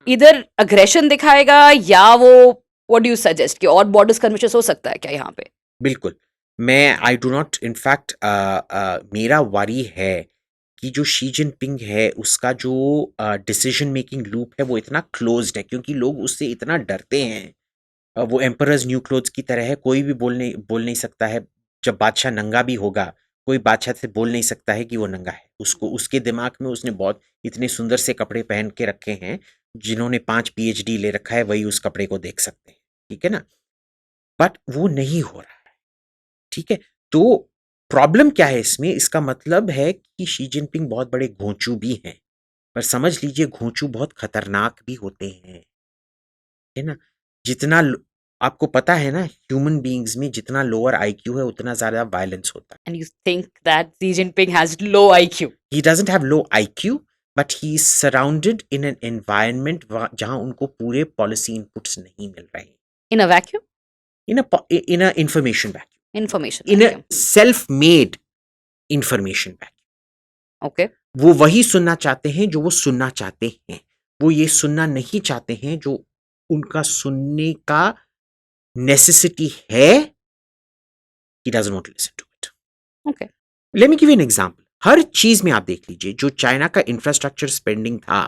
इधर अग्रेशन दिखाएगा या वो व्हाट डू यू सजेस्ट कि और बॉर्डर्स कन्वर्सेशन हो सकता है क्या यहाँ पे? बिल्कुल, मैं आई डू नॉट, इनफैक्ट मेरा वारी है कि जो शी जिनपिंग है उसका जो डिसीजन मेकिंग लूप है वो इतना क्लोज्ड है क्योंकि लोग उससे इतना डरते हैं। वो एम्परर्स न्यू क्लोथ्स की तरह है, कोई भी बोल नहीं सकता है। जब बादशाह नंगा भी होगा कोई बादशाह से बोल नहीं सकता है कि वो नंगा है। उसको उसके दिमाग में उसने बहुत इतने सुंदर से कपड़े पहन के रखे हैं, जिन्होंने 5 PhD ले रखा है वही उस कपड़े को देख सकते हैं, ठीक है ना। बट वो नहीं हो रहा है, ठीक है। तो प्रॉब्लम क्या है इसमें? इसका मतलब है कि शी जिनपिंग बहुत बड़े घोंचू भी हैं, पर समझ लीजिए घोंचू बहुत खतरनाक भी होते हैं, है ना। जितना आपको पता है ना, ह्यूमन बीइंग्स में जितना लोअर IQ है उतना ज्यादा वायलेंस होता है। And you think that Xi Jinping has low IQ? He doesn't have low IQ, but he is surrounded in an environment जहां उनको पूरे पॉलिसी इनपुट्स नहीं मिल रहे हैं। In a vacuum? In a information vacuum. Information In vacuum. a self-made information vacuum. Okay. वो वही सुनना चाहते हैं जो वो सुनना चाहते हैं, वो ये सुनना नहीं चाहते हैं जो उनका सुनने का नेसेसिटी है। He doesn't want to listen to it. Okay. Let me give you an example. हर चीज में आप देख लीजिए, जो चाइना का इंफ्रास्ट्रक्चर स्पेंडिंग था,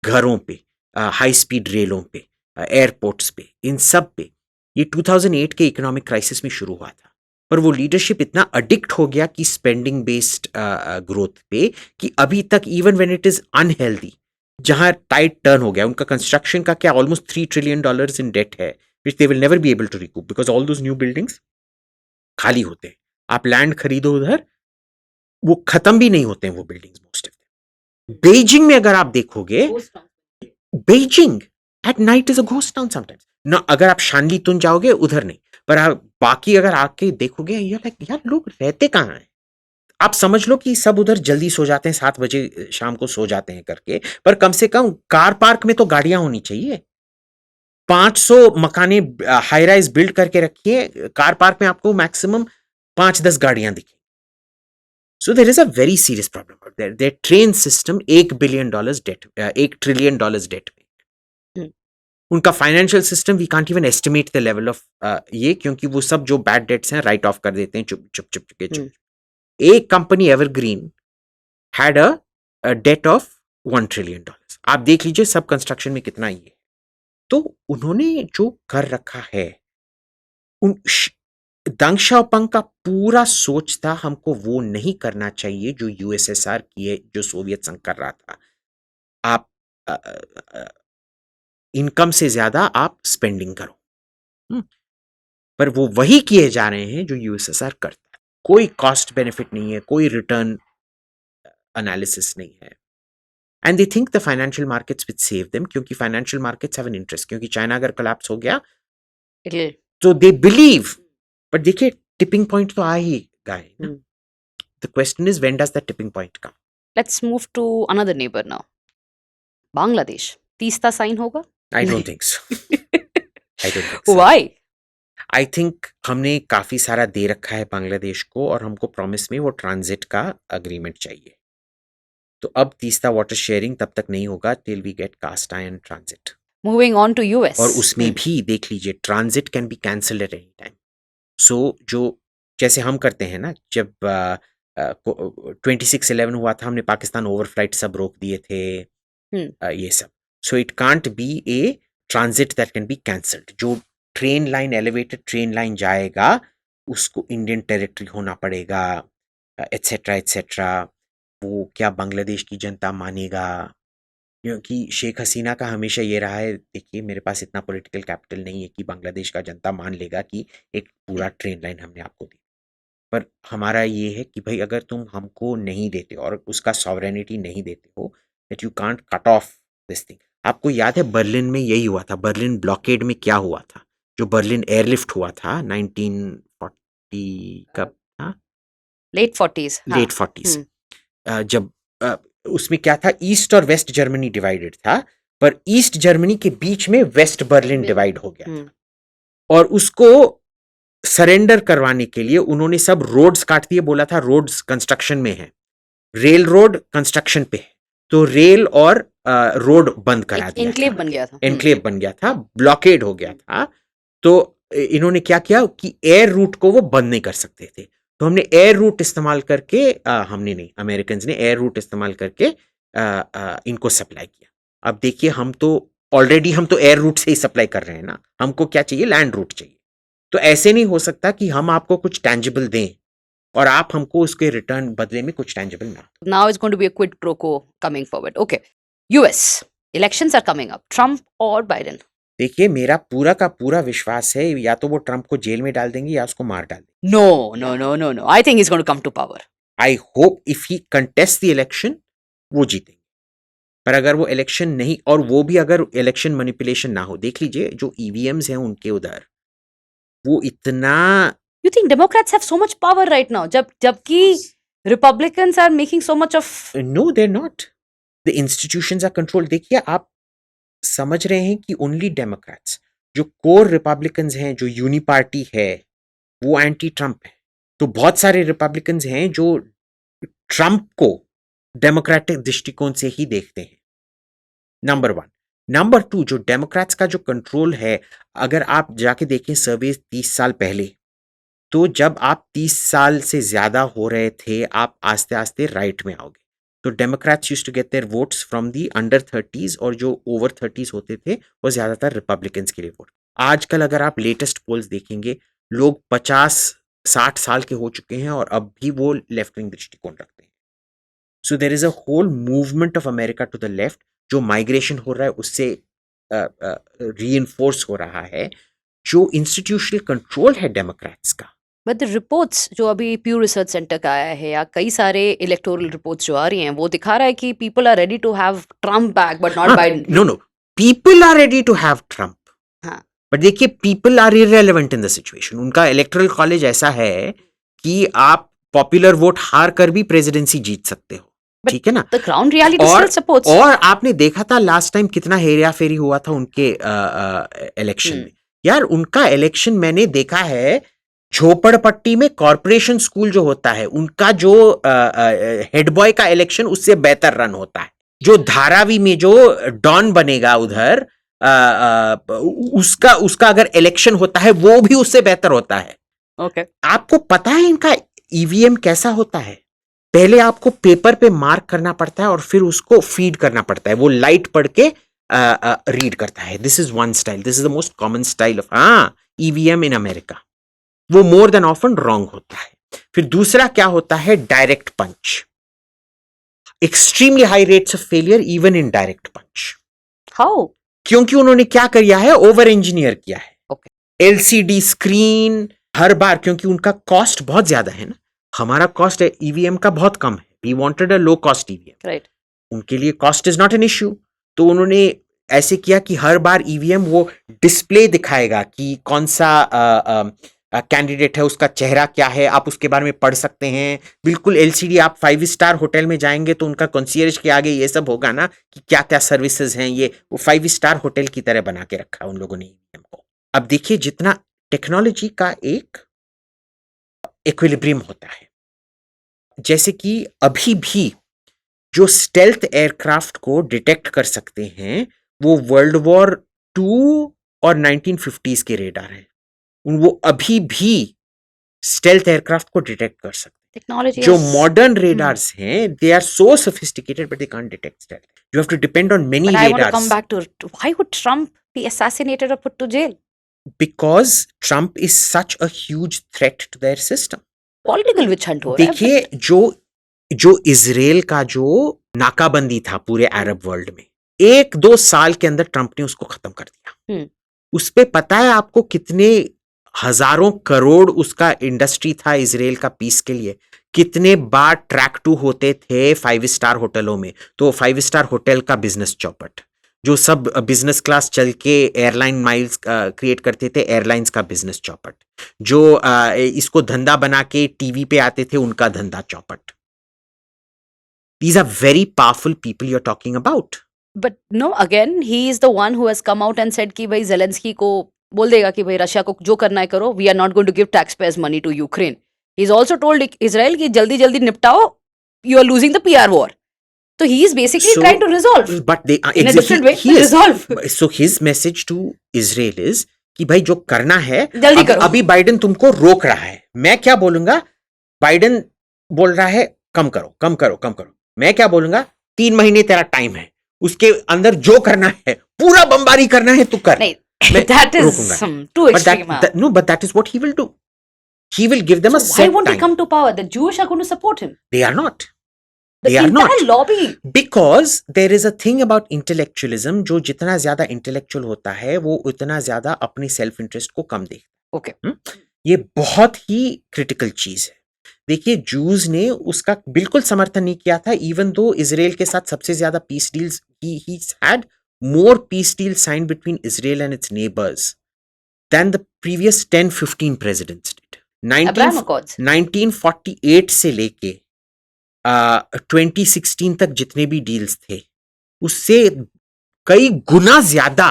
घरों पे, हाई स्पीड रेलों पे, एयरपोर्ट्स पे, इन सब पे, ये 2008 के इकोनॉमिक क्राइसिस में शुरू हुआ था। पर वो लीडरशिप इतना अडिक्ट हो गया कि स्पेंडिंग बेस्ड ग्रोथ पे, कि अभी तक even when it is unhealthy, जहां टाइट टर्न हो गया, उनका कंस्ट्रक्शन का क्या ऑलमोस्ट $3 ट्रिलियन इन डेट है, which they will never be able to recoup because all those new buildings खाली होते हैं। आप लैंड खरीदो उधर, वो खत्म भी नहीं होते हैं वो buildings most of them. Beijing में अगर आप देखोगे, Beijing at night is a ghost town sometimes ना। अगर आप शानलीतुन जाओगे उधर नहीं, पर आप बाकी अगर आके देखोगे, यार लोग रहते कहाँ हैं। आप समझ लो कि सब उधर जल्दी सो जाते हैं, 7 बजे शाम को सो जाते हैं करके, पर कम से कम कार पार्क में तो गाड़ियां होनी चाहिए। 500 मकाने हाई राइज बिल्ड करके रखिए, कार पार्क में आपको मैक्सिमम 5-10 गाड़ियां दिखें। So there is a very serious problem out there. Their train system $1 billion debt, $1 trillion debt में। उनका financial system we can't even estimate the level of ये, क्योंकि वो सब जो बैड डेट्स हैं राइट ऑफ कर देते हैं चुप। एक company Evergreen had a debt of $1 trillion. आप देख लीजिए सब कंस्ट्रक्शन में कितना ही है। तो उन्होंने जो कर रखा है, उन दंग शाओपिंग का पूरा सोच था, हमको वो नहीं करना चाहिए जो USSR किए, जो सोवियत संघ कर रहा था। आप इनकम से ज्यादा आप स्पेंडिंग करो, पर वो वही किए जा रहे हैं जो USSR करता है। कोई कॉस्ट बेनिफिट नहीं है, कोई रिटर्न एनालिसिस नहीं है। And they think the financial markets will save them, क्योंकि financial markets have an interest, क्योंकि चाइना अगर collapse हो गया तो they believe, but देखिए tipping point तो आ ही गया है ना। The question is, when does that tipping point come? Let's move to another neighbor now. Bangladesh. Teesta sign होगा? I don't think so. I don't think so. Why? I think हमने काफी सारा दे रखा है बांग्लादेश को, और हमको प्रॉमिस में वो ट्रांजिट का अग्रीमेंट चाहिए। तो अब तीस्ता वाटर शेयरिंग तब तक नहीं होगा till we get cast iron transit. Moving on to US. और उसमें भी देख लीजिए, transit can be cancelled at any time. So जो जैसे हम करते हैं ना, जब 26/11 हुआ था, हमने पाकिस्तान ओवरफ्लाइट सब रोक दिए थे, ये सब। So it can't be a transit that can be cancelled. जो train line, elevated train line जाएगा, उसको इंडियन टेरिटरी होना पड़ेगा, एटसेट्रा एटसेट्रा। वो क्या बांग्लादेश की जनता मानेगा? क्योंकि शेख हसीना का हमेशा ये रहा है, देखिए मेरे पास इतना पॉलिटिकल कैपिटल नहीं है कि बांग्लादेश का जनता मान लेगा कि एक पूरा ट्रेन लाइन हमने आपको दी। पर हमारा ये है कि भाई अगर तुम हमको नहीं देते और उसका सॉवरेनिटी नहीं देते हो, that you can't cut off this thing. आपको याद है बर्लिन में यही हुआ था, बर्लिन ब्लॉकेड में क्या हुआ था? जो बर्लिन एयरलिफ्ट हुआ था 1940 कब था? लेट 40s, हाँ। Late 40s। जब उसमें क्या था, ईस्ट और वेस्ट जर्मनी डिवाइडेड था, पर ईस्ट जर्मनी के बीच में वेस्ट बर्लिन डिवाइड हो गया था, और उसको सरेंडर करवाने के लिए उन्होंने सब रोड्स काट दिए, बोला था रोड्स कंस्ट्रक्शन में है, रेल रोड कंस्ट्रक्शन पे है, तो रेल और रोड बंद करा दिया, एनक्लेव बन गया था। एनक्लेव बन गया था, ब्लॉकेड हो गया था। तो इन्होंने क्या किया कि एयर रूट को वो बंद नहीं कर सकते थे, तो हमने एयर रूट इस्तेमाल करके, हमने नहीं, अमेरिकन ने एयर रूट इस्तेमाल करके इनको सप्लाई किया। अब देखिए हम तो ऑलरेडी हम तो एयर रूट से ही सप्लाई कर रहे हैं ना, हमको क्या चाहिए, लैंड रूट चाहिए। तो ऐसे नहीं हो सकता कि हम आपको कुछ टैंजिबल दें और आप हमको उसके रिटर्न बदले में कुछ टैंजिबल ना। Now it's going to be a quid pro quo coming forward. Okay. US elections are coming up. Trump और Biden. देखिए मेरा पूरा का पूरा विश्वास है, या तो वो ट्रंप को जेल में डाल देंगे या उसको मार डाल देंगे। No, no, no, no, no. I think he's going to come to power. I hope if he contest the election वो जीतेंगे, पर अगर वो इलेक्शन नहीं, और वो भी अगर इलेक्शन मैनिपुलेशन ना हो, देख लीजिए जो ईवीएम्स हैं उनके उधर, वो इतना। You think Democrats have so much power right now? जबकि Republicans are making so much of. No they are not, the institutions are controlled. देखिए आप समझ रहे हैं कि ओनली डेमोक्रेट्स, जो कोर रिपब्लिकन्स हैं, जो यूनी पार्टी है, वो एंटी ट्रंप है। तो बहुत सारे रिपब्लिकन्स हैं जो ट्रंप को डेमोक्रेटिक दृष्टिकोण से ही देखते हैं, नंबर 1। नंबर 2, जो डेमोक्रेट्स का जो कंट्रोल है, अगर आप जाके देखें सर्वे 30 साल पहले, तो जब आप 30 साल से ज्यादा हो रहे थे, आप आस्ते आस्ते राइट में आओगे। तो Democrats used to get their votes from the under 30s, और जो ओवर 30s होते थे वो ज्यादातर रिपब्लिकन्स के लिए वोट। आजकल अगर आप लेटेस्ट पोल्स देखेंगे, लोग 50-60 साल के हो चुके हैं और अब भी वो लेफ्ट विंग दृष्टिकोण रखते हैं। So there is a whole movement of America to the left, जो माइग्रेशन हो रहा है उससे रीइंफोर्स हो रहा है, जो इंस्टीट्यूशनल कंट्रोल है डेमोक्रेट्स का। बट द रिपोर्ट्स जो अभी प्यू रिसर्च सेंटर का आया है, या कई सारे इलेक्टोरल रिपोर्ट्स जो आ रही हैं, वो दिखा रहा है कि people are ready to have Trump back but not Biden. No, people are ready to have Trump, हाँ, बट देखिए people are irrelevant in the situation. उनका इलेक्टोरल कॉलेज ऐसा है कि आप पॉपुलर वोट हार कर भी प्रेसिडेंसी जीत सकते हो, ठीक है ना। The ground reality still supports. और आपने देखा था लास्ट टाइम कितना हेरा फेरी हुआ था उनके इलेक्शन में। यार उनका इलेक्शन मैंने देखा है, झोपड़पट्टी में कॉर्पोरेशन स्कूल जो होता है, उनका जो हेड बॉय का इलेक्शन उससे बेहतर रन होता है। जो धारावी में जो डॉन बनेगा उधर, उसका अगर इलेक्शन होता है वो भी उससे बेहतर होता है। ओके, आपको पता है इनका ईवीएम कैसा होता है? पहले आपको पेपर पे मार्क करना पड़ता है और फिर उसको फीड करना पड़ता है, वो लाइट पढ़ के रीड करता है। This is one style, this is the most common style of EVM in America. वो मोर देन ऑफन रॉन्ग होता है। फिर दूसरा क्या होता है, direct punch. Extremely high rates of failure even in direct punch. How? क्योंकि उन्होंने क्या किया है, ओवर इंजीनियर किया है। Okay. एलसीडी स्क्रीन हर बार, क्योंकि उनका कॉस्ट बहुत ज्यादा है ना, हमारा कॉस्ट ईवीएम का बहुत कम है। We wanted a low cost EVM, right. उनके लिए cost is not an issue. तो उन्होंने ऐसे किया कि हर बार ईवीएम वो डिस्प्ले दिखाएगा कि कौन सा कैंडिडेट है, उसका चेहरा क्या है, आप उसके बारे में पढ़ सकते हैं। बिल्कुल एलसीडी, आप 5 स्टार होटल में जाएंगे तो उनका कंसीयर्ज के आगे ये सब होगा ना कि क्या क्या सर्विसेज हैं, ये वो 5 स्टार होटल की तरह बना के रखा है उन लोगों ने ईवीएम को। अब देखिए जितना टेक्नोलॉजी का एक इक्विलिब्रियम होता है, जैसे कि अभी भी जो स्टेल्थ एयरक्राफ्ट को डिटेक्ट कर सकते हैं वो वर्ल्ड वॉर 2 और 1950s के रेडार हैं, वो अभी भी स्टेल्थ एयरक्राफ्ट को डिटेक्ट कर सकते हैं। टेक्नोलॉजी जो मॉडर्न रेडार्स हैं, they are so sophisticated but they can't detect stealth. You have to depend on many But I want to radars. come back to why would Trump be assassinated or put to jail? Because Trump is such a huge threat to their system. Political witch hunt हो रहा है। देखिए जो जो Israel का जो नाकाबंदी था पूरे अरब वर्ल्ड में, 1-2 साल के अंदर ट्रंप ने उसको खत्म कर दिया। उस पे पता है आपको कितने हजारों करोड़ उसका इंडस्ट्री था इजराइल का पीस के लिए, कितने बार ट्रैक टू होते थे 5 स्टार होटलों में, तो 5 स्टार होटल का बिजनेस चौपट, जो सब बिजनेस क्लास चल के एयरलाइन माइल्स क्रिएट करते थे, एयरलाइंस का बिजनेस चौपट, जो इसको धंधा बना के टीवी पे आते थे उनका धंधा चौपट। These are very powerful people you're talking about. But no, again, he is the one who has come out and said कि भाई जेलेंस्की को बोल देगा कि भाई रशिया को जो करना है करो, we are not going to give taxpayers money to Ukraine. He's also told Israel कि जल्दी जल्दी निपटाओ, you are losing the PR war. So he is basically trying to resolve. But they in a different way, he is. resolve. So his message to Israel is कि भाई जो करना है जल्दी करो। अभी बाइडेन तुमको रोक रहा है। मैं क्या बोलूंगा, बाइडेन बोल रहा है कम करो कम करो कम करो, मैं क्या बोलूंगा 3 महीने तेरा टाइम है, उसके अंदर जो करना है पूरा बमबारी करना है तू कर। नहीं, मैं that is रोकूंगा। too extreme. No, but that is what he will do. He will give them a So why set won't he time. come to power? The Jewish are going to support him. They are not. The They are entire not. lobby. Because there is a thing about intellectualism, जो जितना ज्यादा intellectual होता है वो उतना ज्यादा अपनी self interest को कम देखता Okay. है। ये बहुत ही क्रिटिकल चीज है। देखिए जूज ने उसका बिल्कुल समर्थन नहीं किया था, इवन दो इजराइल के साथ सबसे ज्यादा peace deals, he had more peace deals signed between Israel and its neighbors than the previous 10-15 presidents did. Abraham Accords. 1948 से लेके 2016 तक जितने भी डील्स थे उससे कई गुना ज्यादा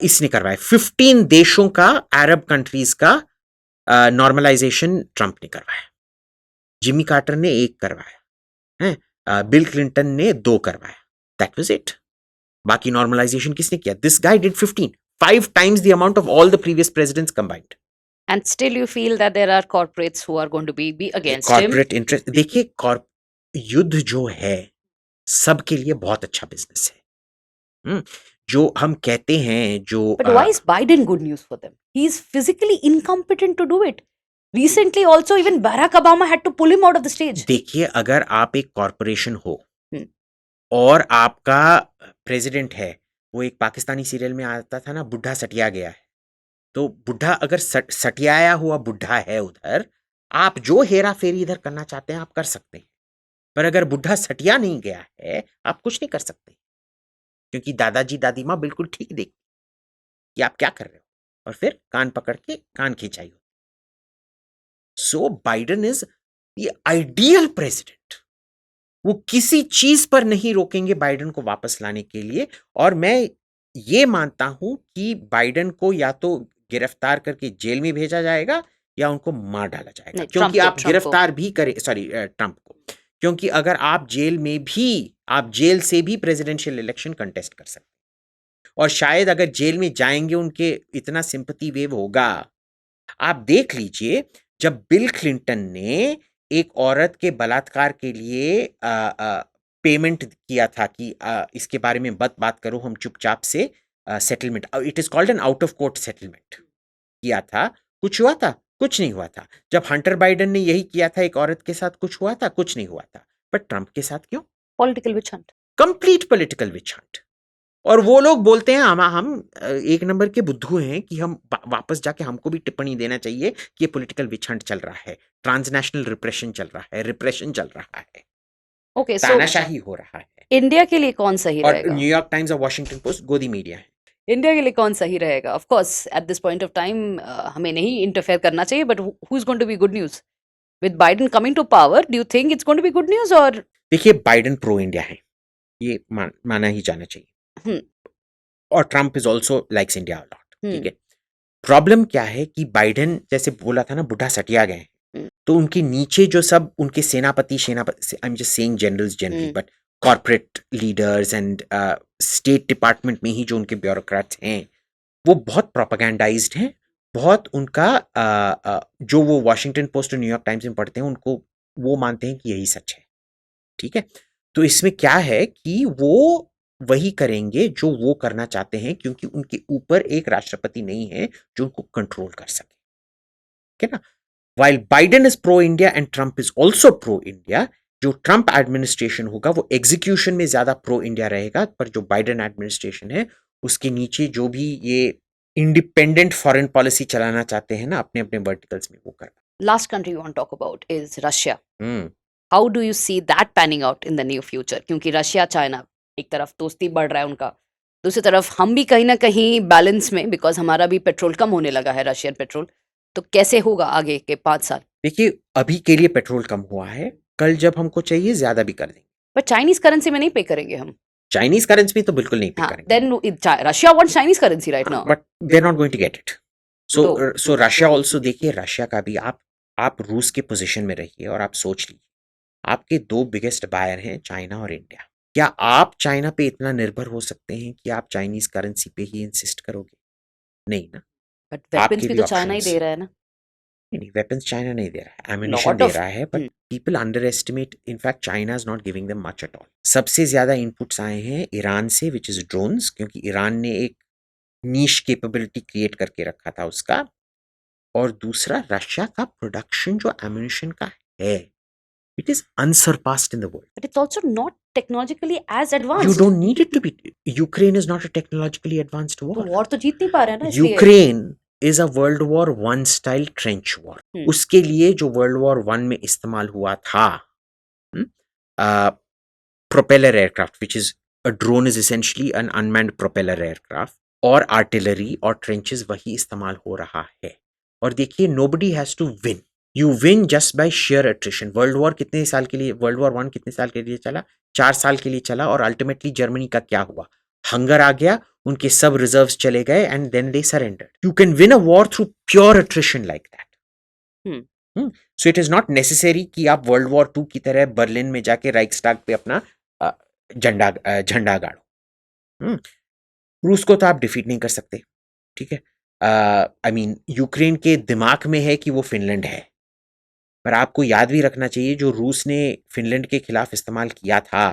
इसने करवाया। 15 देशों का, अरब कंट्रीज का नॉर्मलाइजेशन ट्रंप ने करवाया। जिमी कार्टर ने 1 करवाया है, बिल क्लिंटन ने 2 करवाया। That was it. बाकी नॉर्मलाइजेशन किसने किया? This guy did 15, 5 times the amount of all the previous presidents combined. And still you feel that there are corporates who are going to be against him. Corporate interest, देखिए युद्ध जो है सबके लिए बहुत अच्छा बिजनेस है। जो हम कहते हैं जो But why is Biden good news for them? He is physically incompetent to do it. Recently also even Barack Obama had to pull him out of the stage. देखिए अगर आप एक कॉरपोरेशन हो हम्म। और आपका प्रेसिडेंट है, वो एक पाकिस्तानी सीरियल में आता था ना, बुढ़ा सटिया गया है, तो बुढ़ा अगर सटियाया हुआ बुढ़ा है उधर, आप जो हेरा फेरी इधर करना चाहते हैं आप कर सकते हैं, पर अगर बुढ़ा सटिया नहीं गया है आप कुछ नहीं कर सकते, क्योंकि दादाजी दादी माँ बिल्कुल ठीक देखती कि आप क्या कर रहे हो, और फिर कान पकड़ के कान खिंचाई हो। So Biden is the ideal president. वो किसी चीज पर नहीं रोकेंगे बाइडेन को वापस लाने के लिए, और मैं ये मानता हूं कि बाइडेन को या तो गिरफ्तार करके जेल में भेजा जाएगा या उनको मार डाला जाएगा। क्योंकि आप गिरफ्तार भी करें, ट्रंप को, क्योंकि अगर आप जेल में भी, आप जेल से भी प्रेसिडेंशियल इलेक्शन कंटेस्ट कर सकते हैं, और शायद अगर जेल में जाएंगे उनके इतना सिंपैथी वेव होगा। आप देख लीजिए जब बिल क्लिंटन ने एक औरत के बलात्कार के लिए पेमेंट किया था कि इसके बारे में बात करो, हम चुपचाप से settlement, it is called an out of court settlement किया था, कुछ हुआ था? कुछ नहीं हुआ था। जब हंटर बाइडेन ने यही किया था एक औरत के साथ, कुछ हुआ था? कुछ नहीं हुआ था। पर ट्रंप के साथ क्यों? Political witch hunt, complete political witch hunt. और वो लोग बोलते हैं हम एक नंबर के बुद्धू हैं कि हम वापस जाके हमको भी टिप्पणी देना चाहिए कि ये पॉलिटिकल विच हंट चल रहा है, ट्रांसनेशनल रिप्रेशन चल रहा है, रिप्रेशन चल रहा है, ओके, तानाशाही हो रहा है। इंडिया के लिए कौन सही रहेगा? और न्यूयॉर्क टाइम्स और वॉशिंगटन पोस्ट गोदी मीडिया है। इंडिया के लिए कौन सही रहेगा? Of course at this point of time हमें नहीं इंटरफेयर करना चाहिए, but who is going to be good news with Biden coming to power? Do you think it's going to be good news? और देखिए बाइडेन प्रो इंडिया है, ये माना ही जाना चाहिए, और Trump is also likes India a lot, ठीक है। प्रॉब्लम क्या है कि बाइडेन जैसे बोला था ना, बुढ़ा सटिया गए, तो उनके नीचे जो सब उनके सेनापति I am just saying generals generally, but corporate leaders and state department में ही जो उनके ब्यूरोक्रेट्स हैं वो बहुत प्रोपेगेंडाइज्ड हैं, बहुत उनका जो वो वॉशिंगटन पोस्ट और न्यूयॉर्क टाइम्स में पढ़ते हैं उनको वो मानते हैं कि यही सच है, ठीक है। तो इसमें क्या है कि वो वही करेंगे जो वो करना चाहते हैं, क्योंकि उनके ऊपर एक राष्ट्रपति नहीं है जो उनको कंट्रोल कर सके, ठीक है ना। While Biden is pro India and Trump is also pro India, जो ट्रंप एडमिनिस्ट्रेशन होगा वो एग्जीक्यूशन में ज्यादा प्रो इंडिया रहेगा, पर जो बाइडेन एडमिनिस्ट्रेशन है उसके नीचे जो भी ये इंडिपेंडेंट फॉरेन पॉलिसी चलाना चाहते हैं ना अपने अपने वर्टिकल्स में, वो करना। Last country you want to talk about is Russia. Hmm How do you see that panning out in the near future? क्योंकि रशिया चाइना एक तरफ दोस्ती बढ़ रहा है उनका, दूसरी तरफ हम भी कहीं ना कहीं बैलेंस में, बिकॉज हमारा भी पेट्रोल कम होने लगा है, रशियन पेट्रोल। तो कैसे होगा आगे के 5 साल? देखिए अभी के लिए पेट्रोल कम हुआ है, कल जब हमको चाहिए ज्यादा भी कर देंगे। पर चाइनीज करेंसी में नहीं पे करेंगे हम। चाइनीज करेंसी में तो बिल्कुल नहीं पे हाँ, करेंगे, then Russia wants Chinese currency right now. But they are not going to get it. So तो- सो रशिया ऑल्सो, देखिए रशिया का भी आप रूस के पोजीशन में रहिए और आप सोच लीजिए, आपके दो बिगेस्ट बायर हैं चाइना और इंडिया। क्या आप चाइना पे इतना निर्भर हो सकते हैं कि आप चाइनीज करेंसी पे ही इंसिस्ट करोगे? नहीं ना। बट वेपन्स आपके भी भी तो चाइना ही options- दे रहा है ना। नहीं, वेपन्स चाइना नहीं दे रहा है, एम्यूनिशन Lot दे of- रहा है, but people under estimate, in fact China is not giving them much at all. सबसे ज्यादा इनपुट्स आए हैं ईरान से, विच इज ड्रोन्स, क्योंकि ईरान ने एक नीश कैपेबिलिटी क्रिएट करके रखा था उसका, और दूसरा रशिया का प्रोडक्शन जो एम्यूनिशन का है, it is unsurpassed in the world. But it's also not technologically as You advanced. don't need it to be. Ukraine is not a technologically advanced तो war. वॉर तो जीत नहीं पा रहा है ना इसलिए। Ukraine is a world war one style trench war. Hmm. उसके लिए जो वर्ल्ड वॉर वन में इस्तेमाल हुआ था propeller aircraft, which is a drone is essentially an unmanned propeller aircraft, और आर्टिलरी और ट्रेंचेस, वही इस्तेमाल हो रहा है। और देखिए nobody has to win, you win just by sheer attrition. World war कितने साल के लिए, वर्ल्ड वॉर वन कितने साल के लिए चला? 4 साल के लिए चला, और अल्टीमेटली जर्मनी का क्या हुआ? हंगर आ गया, उनके सब रिजर्व्स चले गए, and then they surrendered. You can win a war through pure attrition like that. So it is not necessary कि आप वर्ल्ड वॉर 2 की तरह बर्लिन में जाके राइक्सटाग पे अपना झंडा गाड़ो। रूस को तो आप डिफीट नहीं कर सकते, ठीक है। आई मीन यूक्रेन के दिमाग में है कि वो फिनलैंड है, पर आपको याद भी रखना चाहिए जो रूस ने फिनलैंड के खिलाफ इस्तेमाल किया था,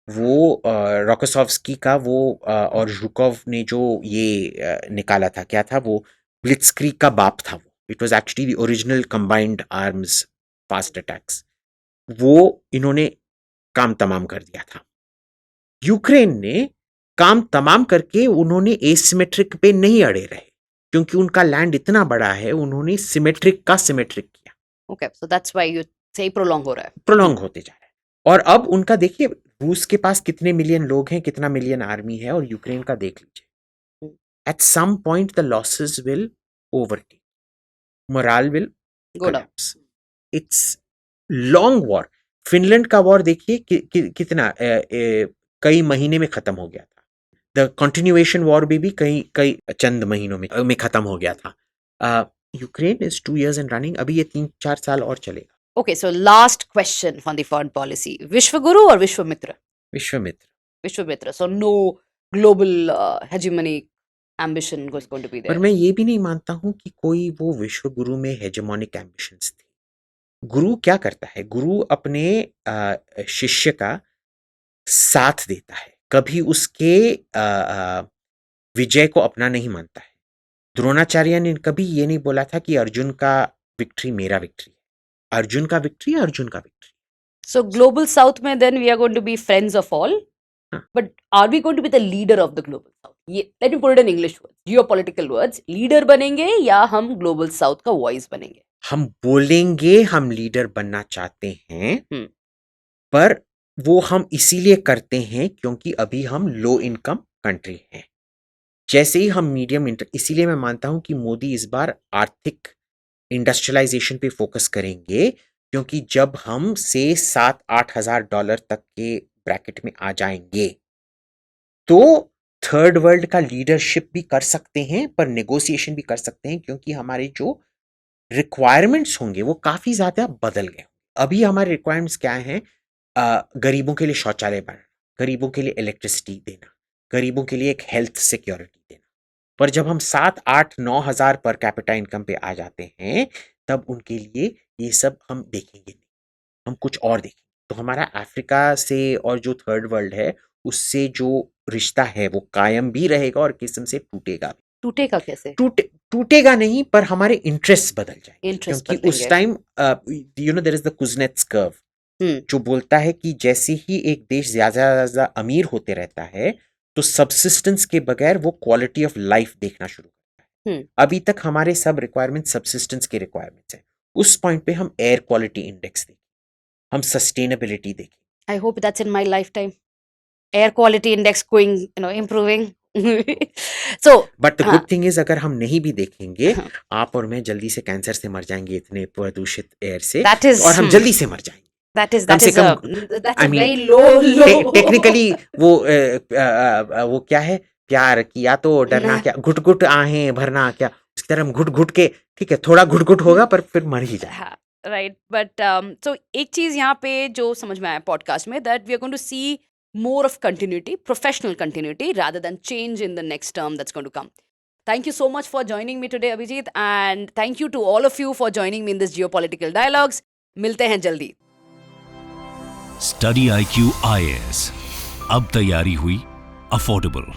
वो रोकोसोव्स्की का वो और ज़ुकोव ने जो ये निकाला था, क्या था वो? ब्लिट्सक्रीग का बाप था वो। It was actually the original combined arms fast attacks. वो इन्होंने काम तमाम कर दिया था। यूक्रेन ने काम तमाम करके उन्होंने एसिमेट्रिक पे नहीं अड़े रहे, क्योंकि उनका लैंड इतना बड़ा है, उन्होंने सिमेट्रिक का सिमेट्रिक किया। Okay, so that's why you से प्रोलॉन्ग हो रहा है, प्रोलॉन्ग होते जा रहा है। और अब उनका देखिए रूस के पास कितने मिलियन लोग हैं, कितना मिलियन आर्मी है, और यूक्रेन का देख लीजिए। At some point the losses will overtake, morale will go down. Collapse. It's long war. Finland का वॉर देखिए कितना कई महीने में खत्म हो गया था। द कंटिन्यूएशन वॉर भी कई चंद महीनों में खत्म हो गया था। Ukraine is 2 years in running, अभी ये 3-4 साल और चलेगा। Okay, so last question on the foreign policy. Vishwaguru or Vishwamitra? Vishwamitra. Vishwamitra. So no global hegemonic ambition was going to be पर there. मैं ये भी नहीं मानता हूं कि कोई वो विश्व गुरु में हेजेमोनिक एम्बिशंस थे। गुरु क्या करता है? गुरु अपने शिष्य का साथ देता है, कभी उसके विजय को अपना नहीं मानता है। द्रोणाचार्य ने कभी ये नहीं बोला था कि अर्जुन का विक्ट्री मेरा विक्ट्री है। अर्जुन का विक्ट्री अर्जुन का विक्ट्री। So global south में then we are going to be friends of all. हाँ. But are we going to be the leader of the global south? Let me put it in English words, geopolitical words. Leader बनेंगे या हम global south का voice बनेंगे? हम बोलेंगे हम leader बनना चाहते हैं, पर वो हम इसीलिए करते हैं क्योंकि अभी हम लो इनकम कंट्री हैं। जैसे ही हम मीडियम इसीलिए मैं मानता हूं कि मोदी इस बार आर्थिक इंडस्ट्रियलाइजेशन पे फोकस करेंगे, क्योंकि जब हम से 7-8 हजार डॉलर तक के ब्रैकेट में आ जाएंगे तो थर्ड वर्ल्ड का लीडरशिप भी कर सकते हैं, पर नेगोशिएशन भी कर सकते हैं, क्योंकि हमारे जो रिक्वायरमेंट्स होंगे वो काफी ज्यादा बदल गए। अभी हमारे रिक्वायरमेंट्स क्या हैं? गरीबों के लिए शौचालय बनाना, गरीबों के लिए इलेक्ट्रिसिटी देना, गरीबों के लिए एक हेल्थ सिक्योरिटी देना। पर जब हम 7-8-9 हजार पर कैपिटा इनकम पे आ जाते हैं, तब उनके लिए ये सब हम देखेंगे नहीं, हम कुछ और देखेंगे। तो हमारा अफ्रीका से और जो थर्ड वर्ल्ड है उससे जो रिश्ता है वो कायम भी रहेगा और किस्म से टूटेगा भी। टूटेगा कैसे? टूटेगा नहीं, पर हमारे इंटरेस्ट बदल जाएंगे, इंटरेस्ट क्योंकि उस time there is the Kuznets curve जो बोलता है कि जैसे ही एक देश ज्यादा अमीर होते रहता है तो सब्सिस्टेंस के बगैर वो क्वालिटी ऑफ लाइफ देखना शुरू करता है। अभी तक हमारे सब रिक्वायरमेंट सब्सिस्टेंस के रिक्वायरमेंट्स हैं। उस पॉइंट पे हम एयर क्वालिटी इंडेक्स देखें, हम सस्टेनेबिलिटी देखें। I hope that's in my lifetime. Air quality index going, improving. So, but the हाँ, गुड थिंग इज अगर हम नहीं भी देखेंगे, हाँ, आप और मैं जल्दी से कैंसर से मर जाएंगे इतने प्रदूषित एयर से, that is, और हम जल्दी से मर जाएंगे। that से is come, I mean, very low. Technically वो क्या है, प्यार किया तो डरना क्या, घुट घुट आहें भरना क्या, उसकी तरह हम घुट घुट के, ठीक है थोड़ा घुट घुट होगा पर फिर मर ही जाए। हाँ, राइट, बट सो एक चीज यहाँ पे जो समझ में आया पॉडकास्ट में, that we are going to see more of continuity, professional continuity, rather than change in the next term that's going to come. Thank you so much for joining me today, Abhijit, and thank you to all of you for joining me in this geopolitical dialogues. मिलते हैं जल्दी। Study IQ IAS, अब तैयारी हुई affordable.